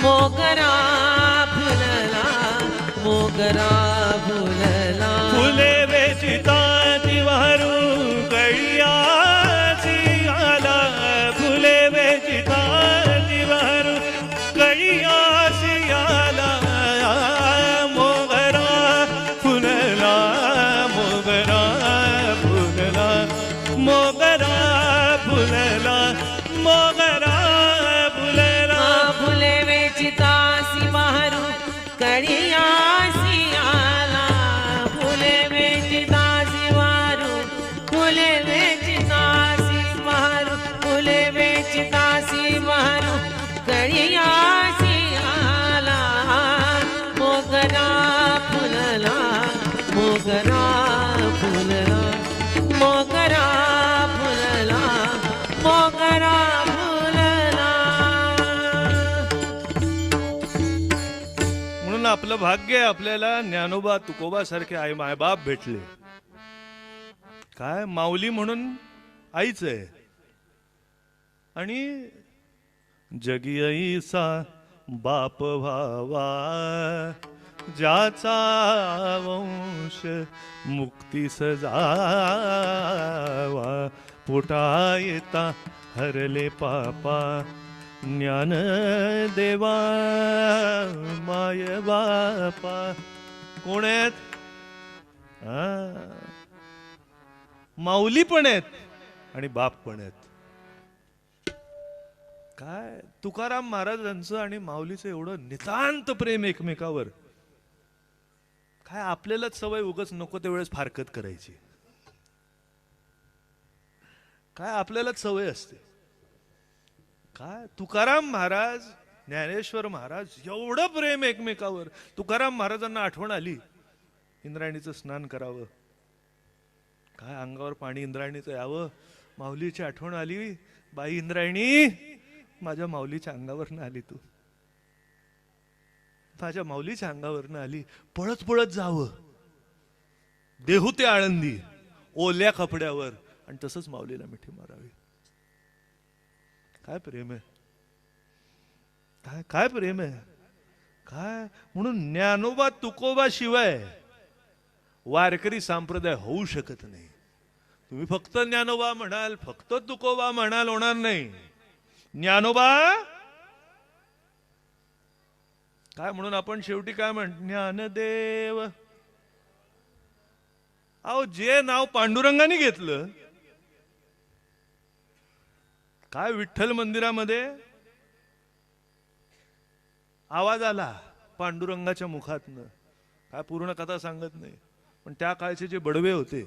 मोगरा फुलला, मोगरा फुलला. फुले वेचिता तिवारू कळियासी आला. फुले वेचिता तिवारू कळियासी आला. मोगरा फुलला, मोगरा फुलला, मोगरा फुलला, मोगरा फुलला. फुले वेचितासी बहरू कळियासी आला. फुले वेचितासी बहरू, फुले वेचितासी बहरू, फुले वेचितासी बहरू कळियासी आला. मोगरा फुलला, मोगरा फुलला, मोगरा फुलला, मोगरा फुलला. म्हणून आपलं भाग्य आहे, आपल्याला ज्ञानोबा तुकोबा सारखे आई मायबाप भेटले. काय माऊली म्हणून आईच आहे. आणि जगी ऐसा बाप व्हावा, ज्याचा वंश मुक्तीस जावा. पोटा येता हरले पापा, ज्ञान देवा माय बापा. कोण आहेत? माऊली पण आहेत आणि बाप पण आहेत. काय तुकाराम महाराजांचं आणि माऊलीचं एवढं नितांत प्रेम एकमेकावर. काय आपल्यालाच सवय उगच नको त्यावेळेस फारकत करायची. काय आपल्यालाच सवय असते. काय तुकाराम महाराज ज्ञानेश्वर महाराज एवढं प्रेम एकमेकावर. तुकाराम महाराजांना आठवण आली इंद्रायणीचं स्नान करावं, काय अंगावर पाणी इंद्रायणीचं यावं. माऊलीची आठवण आली, बाई इंद्रायणी माझ्या माऊलीच्या अंगावरनं आली, तू माझ्या माऊलीच्या अंगावरनं आली. पळत पळत जावं देहू ते आळंदी ओल्या कपड्यावर, आणि तसंच माऊलीला मिठी मारावी. काय प्रेम आहे, काय काय प्रेम आहे, काय. म्हणून ज्ञानोबा तुकोबा शिवाय वारकरी संप्रदाय होऊ शकत नाही. तुम्ही फक्त ज्ञानोबा म्हणाल, फक्त तुकोबा म्हणाल, होणार नाही. ज्ञानोबा काय म्हणून आपण शेवटी काय ज्ञानदेव. अहो जे नाव पांडुरंगाने घेतलं, काय विठ्ठल मंदिरामध्ये आवाज आला पांडुरंगाच्या मुखातनं, काय पूर्ण कथा सांगत नाही, पण त्या काळचे जे बडवे होते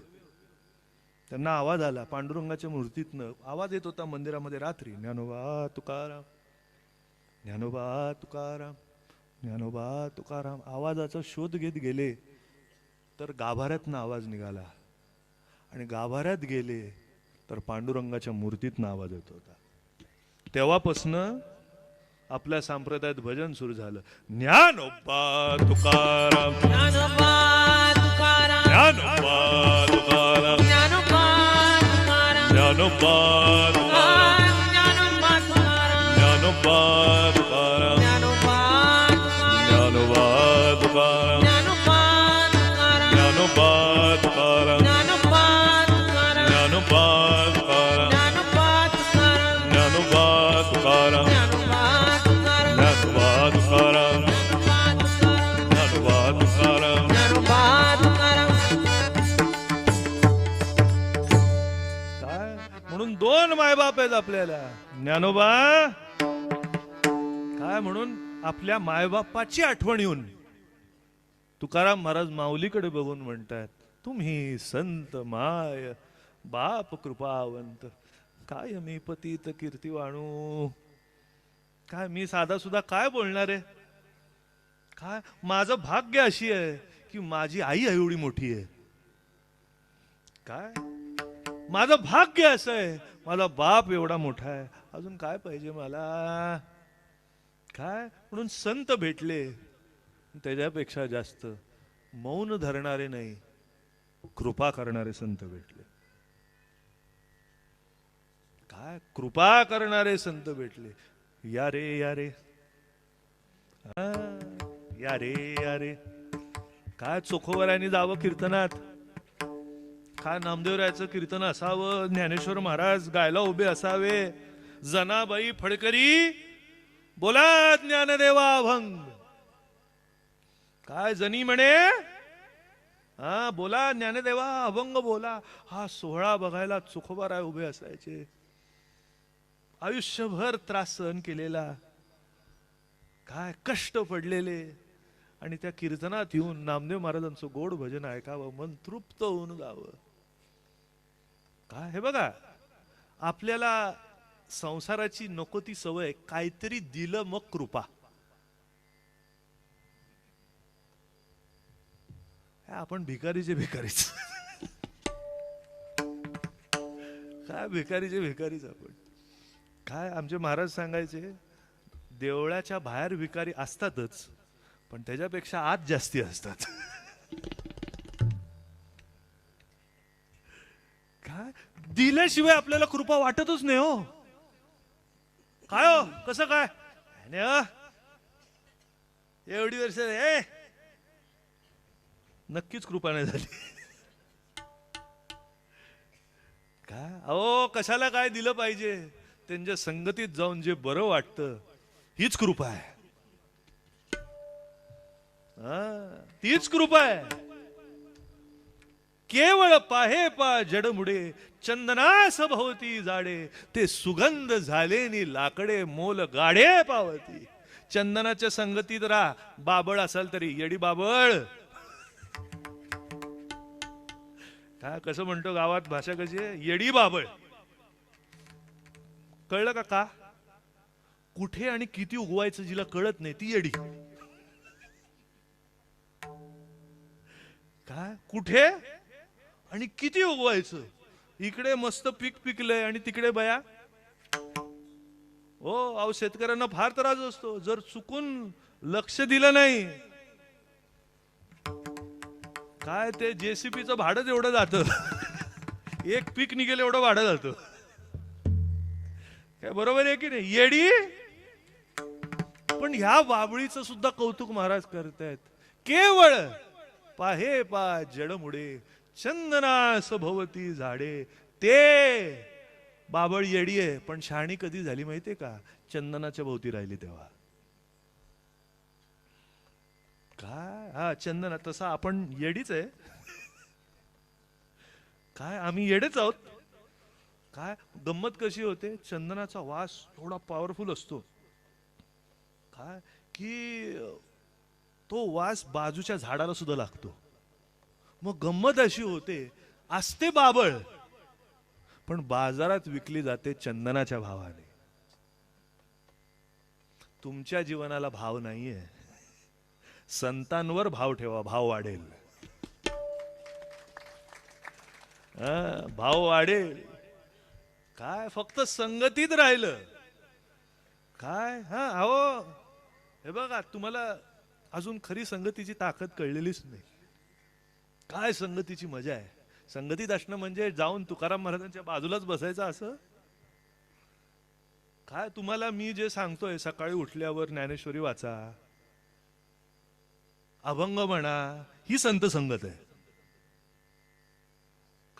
त्यांना आवाज आला पांडुरंगाच्या मूर्तीतनं. आवाज येत होता मंदिरामध्ये रात्री, ज्ञानोबा तुकाराम, ज्ञानोबा तुकाराम, ज्ञानोबा तुकाराम. आवाजाचा शोध घेत गेले तर गाभाऱ्यातनं आवाज निघाला, आणि गाभाऱ्यात गेले तर पांडुरंगाच्या मूर्तीतनं आवाज येत होता. तेव्हापासनं आपल्या संप्रदायात भजन सुरू झालं, ज्ञानोबा तुकाराम, ज्ञानोबा तुकाराम, ज्ञानोबा तुकाराम, ज्ञानोबा तुकाराम, ज्ञानोबा तुकाराम, ज्ञानोबा तुकाराम, ज्ञानोबा तुकाराम, ज्ञानोबा ज्ञानोबा तुकाराम, ज्ञानोबा तुकाराम, ज्ञानोबा तुकाराम, ज्ञानोबा तुकाराम, ज्ञानोबा तुकाराम, ज्ञानोबा तुकाराम, ज्ञानोबा तुकाराम, ज्ञानोबा तुकाराम, ज्ञानोबा तुकाराम, ज्ञानोबा तुकाराम. ज्ञानोबा तुकाराम. काय म्हणून दोन मायबाप आहेत आपल्याला, ज्ञानोबा काय म्हणून आपल्या मायबापाची आठवण येऊन तुकाराम महाराज माऊलीकडे बघून म्हणतात, तुम्ही संत माय बाप कृपावंत, काय मी पतित कीर्तिवाणू. काय मी साधा सुद्धा काय बोलणार आहे, काय माझं भाग्य अशी आहे की माझी आई एवढी मोठी आहे. काय माझं भाग्य असं आहे, मला बाप एवढा मोठा आहे, अजून काय पाहिजे मला. काय म्हणून संत भेटले, त्याच्यापेक्षा जास्त मौन धरणारे नाही, कृपा करणारे संत भेटले. काय कृपा करणारे संत भेटले. या रे या रे, या रे या रे. काय चोखोवरांनी जावं कीर्तनात, काय नामदेवरायाचं कीर्तन असावं, ज्ञानेश्वर महाराज गायला उभे असावे, जनाबाई फडकरी बोला ज्ञानदेवा अभंग. काय जनी म्हणे, हा बोला ज्ञानदेवा अभंग बोला. हा सोहळा बघायला चोखोबाराय उभे असायचे, आयुष्यभर त्रास सहन केलेला, काय कष्ट पडलेले, आणि त्या कीर्तनात येऊन नामदेव महाराजांचं गोड भजन ऐकावं, मन तृप्त होऊन जावं. काय हे बघा, आपल्याला संसाराची नको ती सवय, काहीतरी दिलं मग कृपा. आपण भिकारीचे भिकारीच, काय भिकारीचे भिकारीच आपण. काय आमचे महाराज सांगायचे, देवळाच्या बाहेर भिकारी असतातच, पण त्याच्यापेक्षा आत जास्ती असतात. काय दिल्याशिवाय आपल्याला कृपा वाटतच नाही हो. काय हो कसं काय एवढी वर्ष नक्कीच कृपा नाही झाली. काय अहो कशाला काय दिलं पाहिजे, त्यांच्या संगतीत जाऊन जे बरं वाटतं हीच कृपा आहे. तीच कृपा आहे. केवळ पाहे पा जडमुडे चंदनास भोवती जाडे, ते सुगंध झाले नि लाकडे मोल गाडे पावती. चंदनाच्या संगतीत राहा, बाबळ असाल तरी येडी बाबळ. काय कसं म्हणतो गावात भाषा कशी आहे, येडी बाबळ. कळलं का? कुठे आणि किती उगवायचं जिला कळत नाही ती येडी. काय कुठे आणि किती उगवायचं? इकडे मस्त पीक पिकलंय आणि तिकडे बया. हो अहो, शेतकऱ्यांना फार त्रास असतो जर चुकून लक्ष दिलं नाही. काय ते जेसीबीचं भाडंच एवढं जातं. एक पीक निघेल एवढं भाडं जातं. काय बरोबर आहे की नाही? येडी. पण ह्या बाबळीचं सुद्धा कौतुक महाराज करतायत. केवळ पाहे पा जडमुडे चंदनास भवती झाडे. ते बाबळ येडी आहे, पण शहाणी कधी झाली माहितीये का? चंदनाच्या भोवती राहिली तेव्हा. काय हा चंदना तसा आपण येडीच आहे. काय आम्ही येडेच आहोत. काय गंमत कशी होते? चंदनाचा वास थोडा पॉवरफुल असतो. काय की तो वास बाजूच्या झाडाला सुद्धा लागतो. मग गंमत अशी होते, असते बाबळ पण बाजारात विकली जाते चंदनाच्या भावाने. तुमच्या जीवनाला भाव नाहीये, संतांवर भाव ठेवा, भाव वाढेल. भाव वाढेल. काय फक्त संगतीत राहिलं काय? हा अहो हे बघा, तुम्हाला अजून खरी संगतीची ताकद कळलेलीच नाही. काय संगतीची मजा आहे. संगतीत असणं म्हणजे जाऊन तुकाराम महाराजांच्या बाजूलाच बसायचं असं. काय तुम्हाला मी जे सांगतोय, सकाळी उठल्यावर ज्ञानेश्वरी वाचा, अभंग म्हणा, ही संत संगत आहे.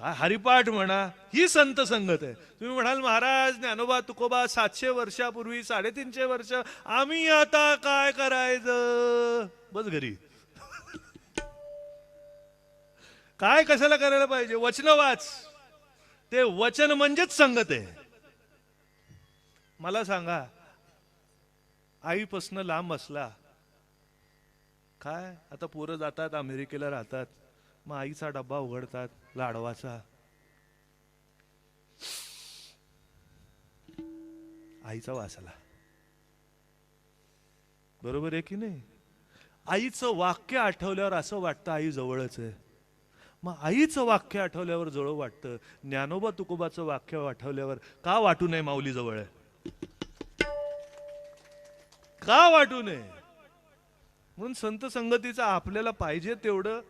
काय हरिपाठ म्हणा, ही संत संगत आहे. तुम्ही म्हणाल महाराज ज्ञानोबा तुकोबा 700 वर्षापूर्वी 350 वर्ष, आम्ही आता काय करायचं? बस घरी. काय कशाला करायला पाहिजे? वचन वाच. ते वचन म्हणजेच संगत आहे. मला सांगा, आईपासनं लांब असला काय, आता पोरं जातात अमेरिकेला राहतात, मग आईचा डब्बा उघडतात लाडवाचा, आईचा वास आला. बरोबर आहे की नाही? आईचं वाक्य आठवल्यावर असं वाटतं आई जवळच आहे. मग आईचं वाक्य आठवल्यावर जवळ वाटतं. ज्ञानोबा तुकोबाचं वाक्य आठवल्यावर का वाटू नये माऊली जवळ आहे? का वाटू नये? म्हणून संत संगतीचं आपल्याला पाहिजे तेवढं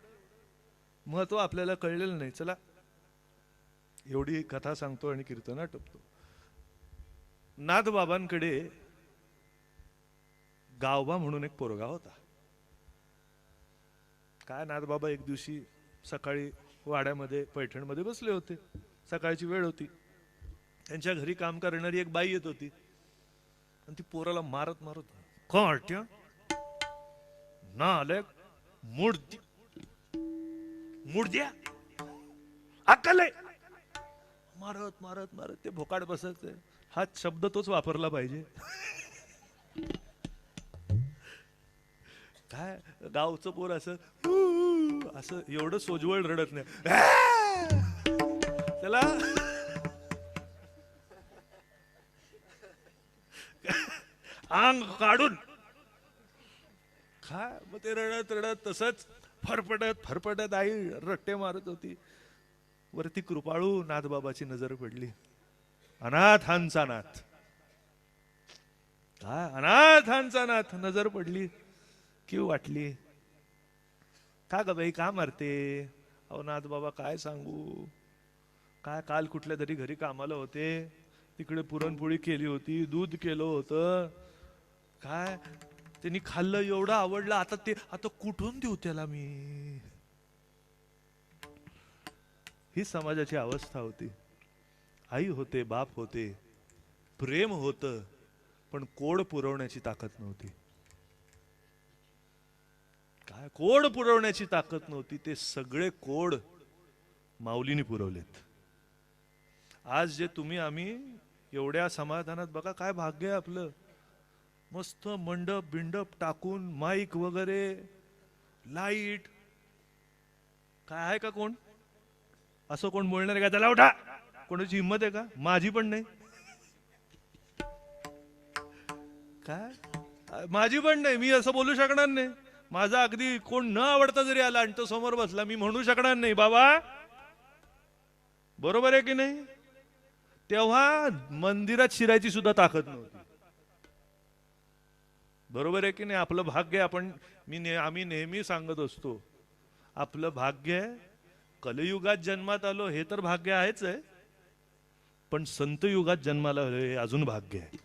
महत्व आपल्याला कळलेलं नाही. चला एवढी कथा सांगतो आणि कीर्तन आटपतो. नाथबाबांकडे गावबा म्हणून एक पोरगा होता. काय नाथबाबा एक दिवशी सकाळी वाड्यामध्ये पैठणमध्ये बसले होते. सकाळची वेळ होती. त्यांच्या घरी काम करणारी एक बाई येत होती आणि ती पोराला मारत मारत, कोण ना आले मुडद्या अक्कल आहे, मारत मारत मारत ते भोकाड बसायचं. हा शब्द तोच वापरला पाहिजे. काय गावचं पोर असं असं एवढं सोजवळ रडत नाही. त्याला अंग काढून काय, मग ते रडत रडत तसंच फरफटत फरफटत आई रट्टे मारत होती. वरती कृपाळू नाथबाबाची नजर पडली. अनाथांचा नाथ, काय अनाथांचा नाथ नजर पडली की वाटली, का ग बाई का मारते? अहो नाथ बाबा काय सांगू, काय काल कुठल्या तरी घरी कामाला होते, तिकडे पुरणपोळी केली होती, दूध केलं होतं, काय त्यांनी खाल्लं, एवढं आवडलं, आता कुठून देऊ त्याला मी? ही समाजाची अवस्था होती. आई होते, बाप होते, प्रेम होतं, पण कोड पुरवण्याची ताकद नव्हती. काय कोड पुरवण्याची ताकद नव्हती. ते सगळे कोड माऊलीने पुरवलेत. आज जे तुम्ही आम्ही एवढ्या समाधानात, बघा काय भाग्य आहे आपलं. मस्त मंडप बिंडप टाकून, माईक वगैरे, लाईट. काय आहे का कोण असं कोण बोलणार आहे का? त्याला उठा. कोणाची हिंमत आहे का? माझी पण नाही. काय माझी पण नाही, मी असं बोलू शकणार नाही. माझा अगदी कोण न आवडता जरी आला आणि तो समोर बसला, मी म्हणू शकणार नाही बाबा बरोबर आहे की नाही. तेव्हा मंदिरात शिरायची सुद्धा ताकद नव्हती. बरोबर आहे की नाही. आपलं भाग्य आपण आम्ही नेहमी सांगत असतो, आपलं भाग्य आहे. कलयुगात जन्मात आलो हे तर भाग्य आहेच आहे, पण संत युगात जन्माला आलो हे अजून भाग्य आहे.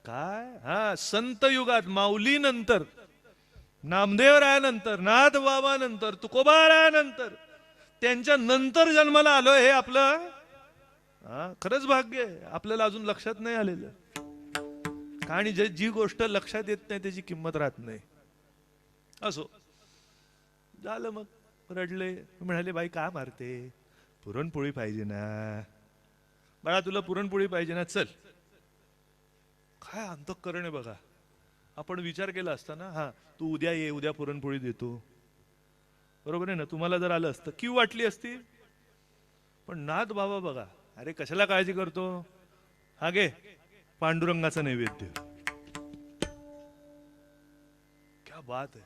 काय हा संत युगात माऊली नंतर, नामदेवरायानंतर, नाथबाबानंतर, तुकोबारायानंतर, त्यांच्या नंतर जन्माला आलो हे आपलं खरंच भाग्य आहे. आपल्याला अजून लक्षात नाही आलेलं. आणि जी गोष्ट लक्षात येत नाही त्याची किंमत राहत नाही. असो झालं. मग रडले, म्हणाले बाई का मारते, पुरणपोळी पाहिजे ना बाळा, तुला पुरणपोळी पाहिजे ना, चल. काय अंतःकरण आहे बघा. आपण विचार केला असता ना, हा तू उद्या ये, उद्या पुरणपोळी देतो, बरोबर आहे ना. तुम्हाला जर आलं असतं किंवा वाटली असती. पण नाथ बाबा बघा, अरे कशाला काळजी करतो, हा घे पांडुरंगाचा नैवेद्य. क्या बात आहे.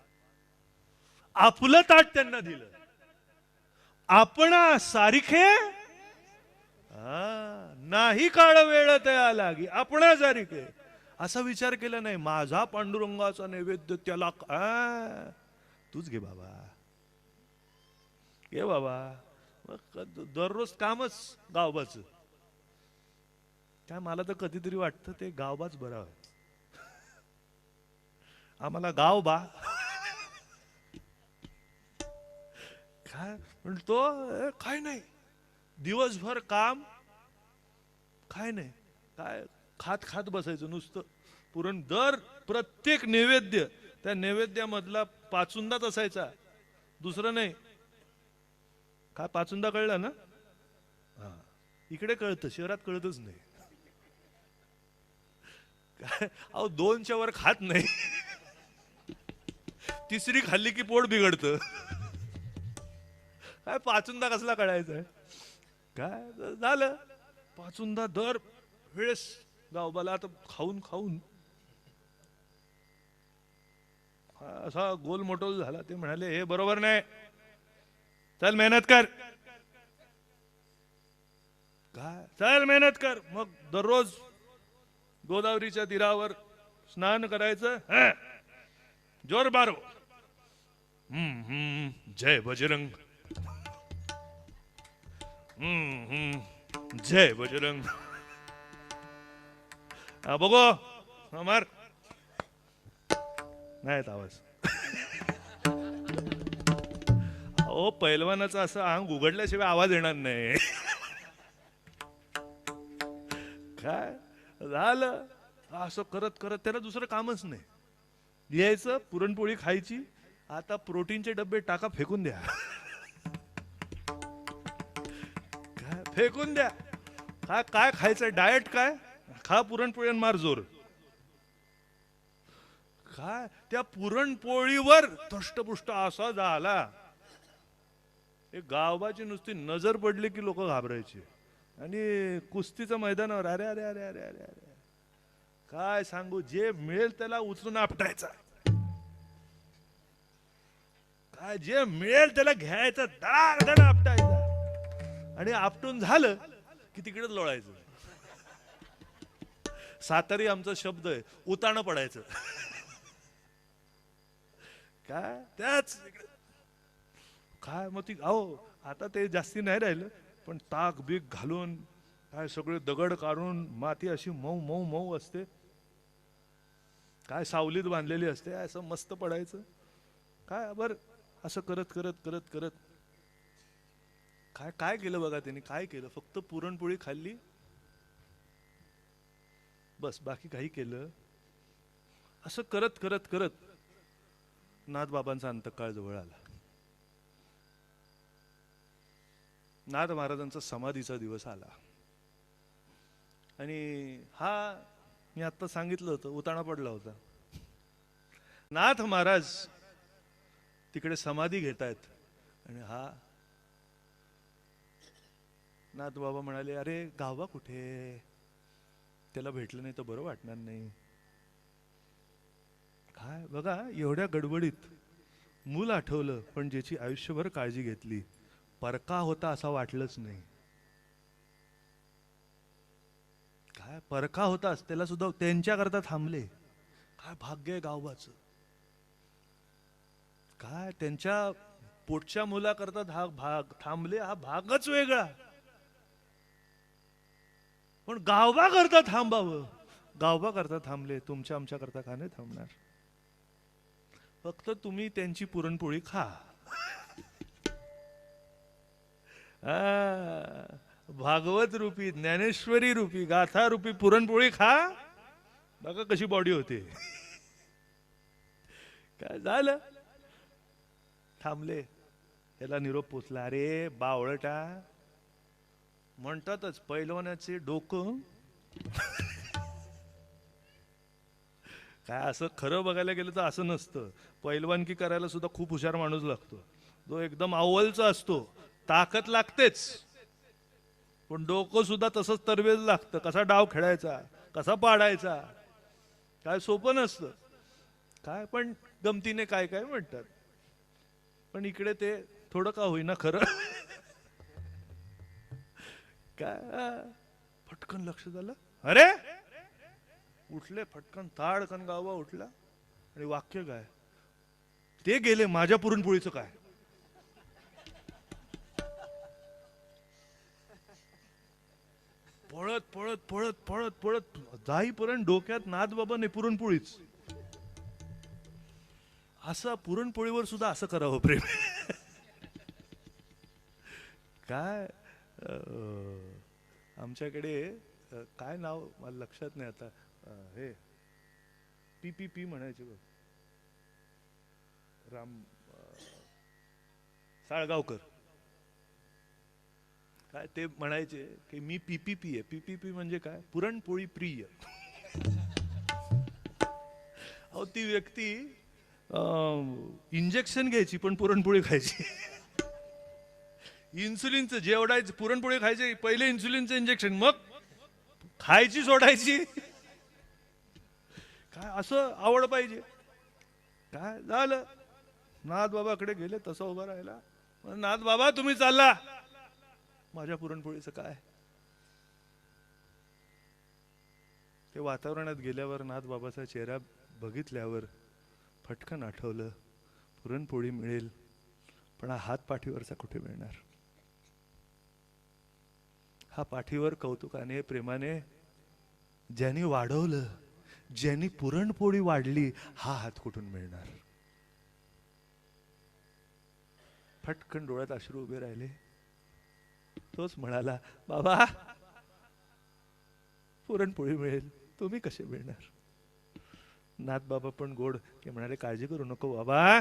आपलं ताट त्यांना दिलं. आपणा सारिखे नाही काळ वेळ त्या लागी, आपणा सारिखे. असा विचार केला नाही, माझा पांडुरंगाचा नैवेद्य त्याला तूच घे बाबा, घे बाबा. दररोज कामच गावबाच. काय मला तर कधीतरी वाटतं ते गावबाच बरं आहे. आम्हाला गाव बा काय म्हणतो, काय नाही दिवसभर काम, काय नाही काय खात खात बसायचं नुसतं. पुरण दर प्रत्येक नैवेद्य त्या नैवेद्यामधला पाचुंदाच असायचा, दुसरं नाही. काय पाचुंदा कळला ना. हा इकडे कळतं, शहरात कळतच नाही. काय अहो 2च्या वर खात नाही, तिसरी खाल्ली की पोट बिघडतं. काय पाचुंदा कसला कळायचा. काय झालं, पाचुंदा दर वेळेस गावबाला आता खाऊन खाऊन असा गोलमोटोल झाला. ते म्हणाले हे बरोबर नाही, चल मेहनत कर. काय चल मेहनत कर. मग दररोज गोदावरीच्या तीरावर स्नान करायचं. जोर बारो, जय बजरंग, जय बजरंग. बघो अमर नाही आवाज. अहो पैलवानाचा असं अंग उघडल्याशिवाय आवाज येणार नाही. काय झालं, असं करत करत त्याला दुसरं कामच नाही. यायचं पुरणपोळी खायची. आता प्रोटीनचे डबे टाका, फेकून द्या. काय फेकून द्या. काय काय खायचं, डाएट काय, खा पुरणपोळी आणि मार जोर. काय त्या पुरणपोळीवर धष्टपुष्ट असा झाला. एक गावाची नुसती नजर पडली की लोक घाबरायची. आणि कुस्तीचं मैदानावर अरे अरे अरे अरे अरे अरे काय सांगू, जे मिळेल त्याला उचलून आपटायचा. काय जे मिळेल त्याला घ्यायचं, धडाधड आपटायचा. आणि आपटून झालं की तिकडेच लोळायचं. सातारी आमचा शब्द आहे, उताणं पडायचं. काय त्याच काय मग ती अहो आता ते जास्ती नाही राहिलं, पण ताक बीक घालून काय सगळे दगड काढून माती अशी मऊ मऊ मऊ असते. काय सावलीत बांधलेली असते, असं मस्त पडायचं. काय बर असं करत करत करत करत काय काय केलं बघा त्यांनी. काय केलं, फक्त पुरणपोळी खाल्ली बस, बाकी काही केलं. असं करत करत करत नाथबाबांचा अंतकाळ जवळ आला. नाथ महाराजांचा समाधीचा दिवस आला. आणि हा मी आता सांगितलं होतं उताणा पडला होता. नाथ महाराज तिकडे समाधी घेतायत आणि हा नाथ बाबा म्हणाले अरे गावा कुठे. त्याला भेटलं नाही तर बरं वाटणार नाही. काय बघा, एवढ्या गडबडीत मूल आठवलं, पण ज्याची आयुष्यभर काळजी घेतली, परका होता असं वाटलंच नाही. काय परका होताच, त्याला सुद्धा त्यांच्याकरता थांबले. काय भाग्य आहे गावबाचं. काय त्यांच्या पोटच्या मुलाकरता भाग थांबले, हा भागच वेगळा. पण गावबा करता थांबावं, गावबा करता थांबले, तुमच्या आमच्या करता का नाही थांबणार? फक्त तुम्ही त्यांची पुरणपोळी खा. भागवत रूपी, ज्ञानेश्वरी रूपी, गाथा रूपी पुरणपोळी खा. बघा कशी बॉडी होते. काय झालं, थांबले. त्याला निरोप पोचला. अरे बावळटा, म्हणतातच पैलवानाचे डोकं. काय असं खरं बघायला गेलं तर असं नसतं. पैलवानकी करायला सुद्धा खूप हुशार माणूस लागतो, जो एकदम अव्वलचा असतो. ताकद लागतेच, पण डोकं सुद्धा तसंच तरवेज लागतं. कसा डाव खेळायचा, कसा पाडायचा, काय सोपं नसतं. काय पण गमतीने काय काय म्हणतात. पण इकडे ते थोडं का होईना खरं. काय फटकन लक्ष झालं. अरे उठले फटकन, ताडकन गावा उठला. आणि वाक्य काय, ते गेले, माझ्या पुरणपोळीचं काय. पळत पळत पळत पळत पळत जाईपर्यंत डोक्यात नाद बाबा नाही, पुरणपोळीच. असं पुरणपोळीवर सुद्धा असं करावं प्रेम. काय आमच्याकडे काय नाव मला लक्षात नाही आता, हे पी म्हणायचे बघ, राम साळगावकर. काय ते म्हणायचे की मी पीपीपी आहे. पीपीपी म्हणजे काय, पुरणपोळी प्रिय. अहो ती व्यक्ती इंजेक्शन घ्यायची पण पुरणपोळी खायची. इन्सुलिनचं जेवढायचं, पुरणपोळी खायची पहिले, इन्सुलिनचं इंजेक्शन, मग खायची सोडायची. काय असं आवड पाहिजे. काय झालं, नाथ बाबाकडे गेले, तसा उभा राहिला. नाथ बाबा तुम्ही चालला, माझ्या पुरणपोळीचं काय. ते वातावरणात गेल्यावर नाथ बाबाचा चेहरा बघितल्यावर फटकन आठवलं, पुरणपोळी मिळेल पण हा हात पाठीवरचा कुठे मिळणार. हा पाठीवर कौतुकाने प्रेमाने ज्यांनी वाढवलं, ज्यांनी पुरणपोळी वाढली, हा हात कुठून मिळणार. फटकन डोळ्यात अश्रू उभे राहिले. तोच म्हणाला, बाबा पुरणपोळी मिळेल, तुम्ही कसे मिळणार. नाथ बाबा पण गोड की म्हणाले, काळजी करू नको बाबा,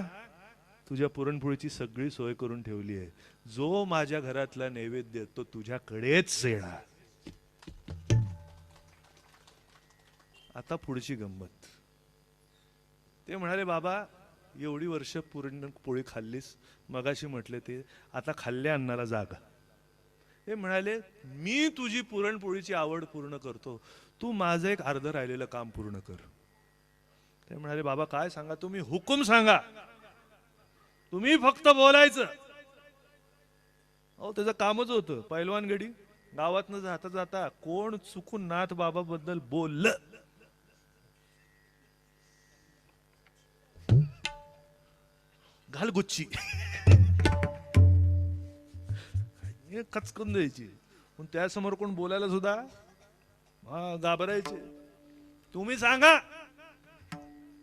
तुझ्या पुरणपोळीची सगळी सोय करून ठेवली आहे. जो माझ्या घरातला नैवेद्य तो तुझ्याकडेच येणार. आता पुढची गंमत. ते म्हणाले, बाबा एवढी वर्ष पुरणपोळी खाल्लीस, मगाशी म्हटले ते, आता खाल्ल्या अन्नाला जागा. ते म्हणाले, मी तुझी पुरणपोळीची आवड पूर्ण करतो, तू माझं एक अर्ध राहिलेलं काम पूर्ण कर. ते म्हणाले, बाबा काय सांगा, तुम्ही हुकूम सांगा, तुम्ही फक्त बोलायचं. अहो त्याचं कामच होतं. पैलवान गडी गावातनं जाता जाता कोण चुकून नाथ बाबा बद्दल बोललं, घाल गुच्ची, कचकून द्यायची. पण त्यासमोर कोण बोलायला सुद्धा घाबरायचे. तुम्ही सांगा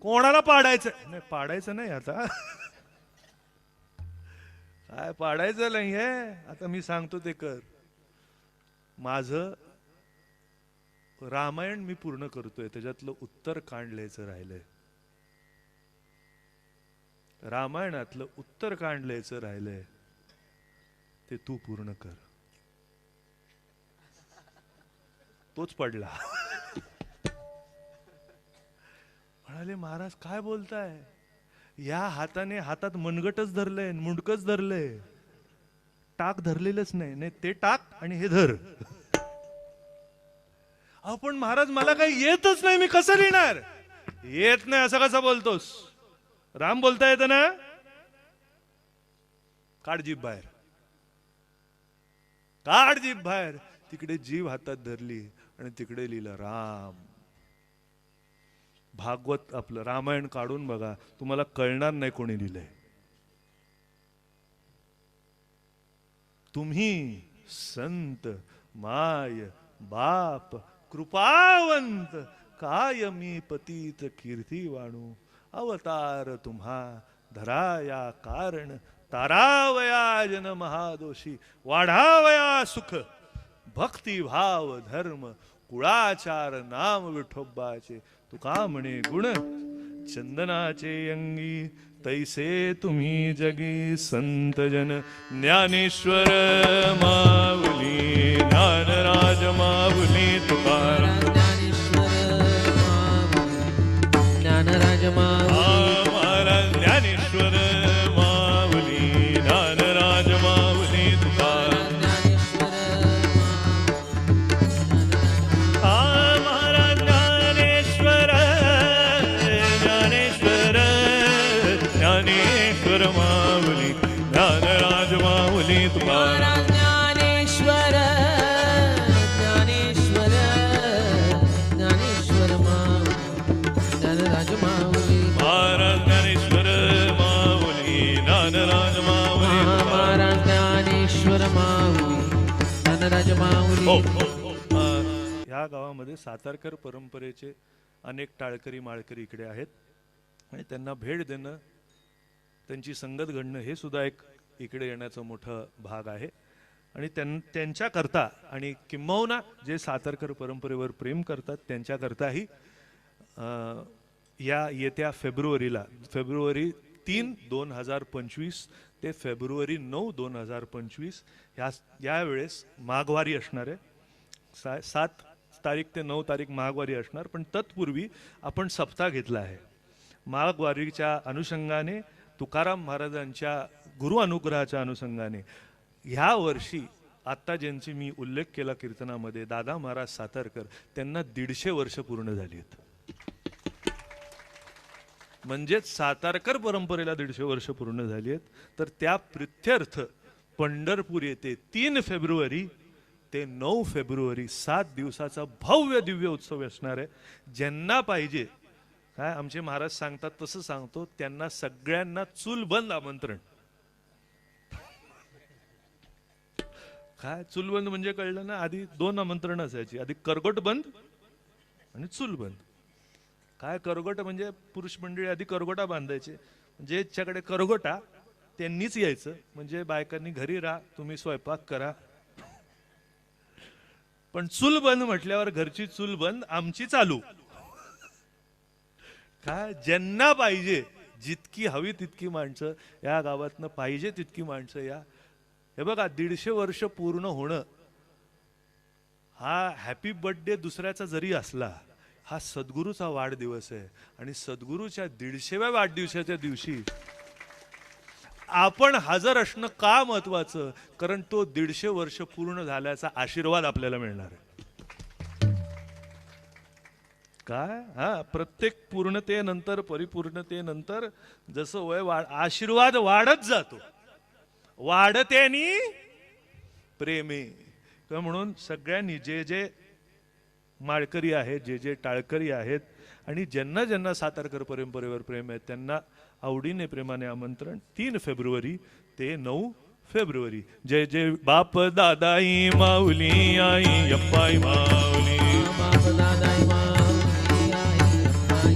कोणाला पाडायचं. नाही पाडायचं नाही, आता काय पाडायचं नाहीये, आता मी सांगतो ते कर. माझं रामायण मी पूर्ण करतोय, त्याच्यातलं उत्तर कांड लिहायचं राहिलंय. रामायणातलं उत्तर कांड लिहायचं राहिलंय, ते तू पूर्ण कर. तोच पडला. म्हणाले, महाराज काय बोलताय, या हाताने हातात मनगटच धरलंय, मुंडकच धरलंय, टाक धरलेलंच नाही. नाही ते टाक आणि हे धर. आपण महाराज मला काही येतच नाही, मी कसं लिहिणार? येत नाही असं कसं बोलतोस? राम बोलता येतं ना? काढ जीभ बाहेर, काढ जीभ बाहेर. तिकडे जीभ हातात धरली आणि तिकडे लिहिलं राम. भागवत आपलं रामायण काढून बघा, तुम्हाला कळणार नाही कोणी लिहिलंय. तुम्ही संत माय बाप कृपावंत, काय मी पतित कीर्ती वाणू. अवतार तुम्हा धराया कारण, तारावया जन महादोषी. वाढावया सुख भक्ती भाव धर्म, कुळाचार नाम विठोबाचे. तुका म्हणे गुण चंदनाचे अंगी, तैसे तुम्ही जगी संत जन. ज्ञानेश्वर माऊली ज्ञानराज माऊली तुकाराम. ज्ञानराज माऊली, महाराज ज्ञानेश्वर माऊली ज्ञानराज माऊली तुकाराम. महाराज ज्ञानेश्वर ज्ञानेश्वर ज्ञानेश्वर माऊली ज्ञानराज माऊली तुकाराम. ज्ञानेश्वर ज्ञानेश्वर ज्ञानेश्वर ज्ञानराज माऊली. महाराज ज्ञानेश्वर माऊली ज्ञानराज माऊली. महाराज ज्ञानेश्वर माऊली ज्ञानराज माऊली. ह्या गावामध्ये सातारकर परंपरेचे अनेक टाळकरी माळकरी इकडे आहेत आणि त्यांना भेट देणं, त्यांची संगत घडणं हे सुद्धा एक इकडे येण्याचा मोठा भाग आहे. आणि त्यांच्याकरता आणि किंबहुना जे सातारकर परंपरेवर प्रेम करतात त्यांच्याकरताही या येत्या फेब्रुवारीला, फेब्रुवारी 3, 2025 ते फेब्रुवारी 9, 2025 यावेळेस माघवारी असणार आहे. 7 तारीख ते 9 तारीख माघवारी असणार. पण तत्पूर्वी आपण सप्ताह घेतला आहे. माघवारीच्या अनुषंगाने, तुकाराम महाराजांच्या गुरु अनुग्रहाच्या अनुषंगाने ह्या वर्षी आता ज्यांची मी उल्लेख केला कीर्तनामध्ये, दादा महाराज सातारकर, त्यांना 150 वर्ष पूर्ण झाली आहेत. म्हणजेच सातारकर परंपरेला 150 वर्ष पूर्ण झाली आहेत. तर त्या प्रित्यर्थ पंढरपूर येथे 3 फेब्रुवारी ते 9 फेब्रुवारी 7 दिवसाचा भव्य दिव्य उत्सव असणार आहे. ज्यांना पाहिजे, काय आमचे महाराज सांगतात तसं सांगतो, त्यांना सगळ्यांना चूलबंद आमंत्रण. काय चूलबंद म्हणजे कळलं ना? आधी 2 आमंत्रण असायची, आधी करगोट बंद आणि चूलबंद. काय करगोट म्हणजे पुरुष मंडळी आधी करगोटा बांधायचे, ज्याच्याकडे करगोटा त्यांनीच यायचं. म्हणजे बायकांनी घरी राहा, तुम्ही स्वयंपाक करा. पण चूल बंद म्हटल्यावर घरची चूल बंद, आमची चालू. काय ज्यांना पाहिजे, जितकी हवी तितकी माणसं या गावातनं, पाहिजे तितकी माणसं या. हे बघा, 150 वर्ष पूर्ण होणं हा हॅपी बर्थडे दुसऱ्याचा जरी असला, हा सद्गुरूचा वाढदिवस आहे. आणि सद्गुरूच्या 150व्या वाढदिवसाच्या दिवशी आपण हजर असणं का महत्वाचं? कारण तो 150 वर्ष पूर्ण झाल्याचा आशीर्वाद आपल्याला मिळणार आहे. काय प्रत्येक पूर्णतेनंतर, परिपूर्णतेनंतर जसं वय आशीर्वाद वाढत जातो, वाढते आणि प्रेमे. म्हणून सगळ्यांनी जे जे माळकरी आहेत, जे जे टाळकरी आहेत आणि ज्यांना ज्यांना सातारकर परंपरेवर प्रेम आहे, त्यांना आवडीने प्रेमाने आमंत्रण. 3 फेब्रुवारी ते 9 फेब्रुवारी. जय जय बाप दादाई माऊली आई अप्पाई माऊली. बाप दादाई माऊली आई अप्पाई.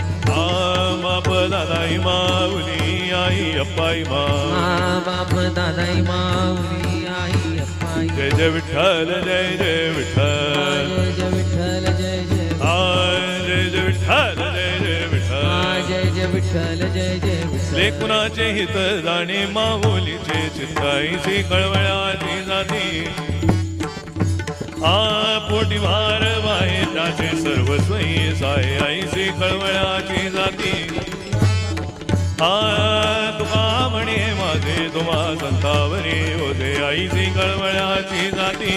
बाप दादाई माऊली आई अप्पाई माऊली. बाप दादाई माऊली आई अप्पाई. जय जय विठ्ठल जय जय विठ्ठल. जय जय विठ्ठल जय जय. जय जय विठ्ठल जय जय विठ्ठल. जय जय विठ्ठल जय जय विठ्ठल. लेकुणाचे हित जाणे माऊलीचे चित्ताईची कळवळ्याची जाती. पोटी भार वाहे त्याचे सर्वस्वही साय आईची कळवळ्याची जाती. तुका म्हणे माझे तुम्हा संतावरी होते आईची कळवळ्याची जाती.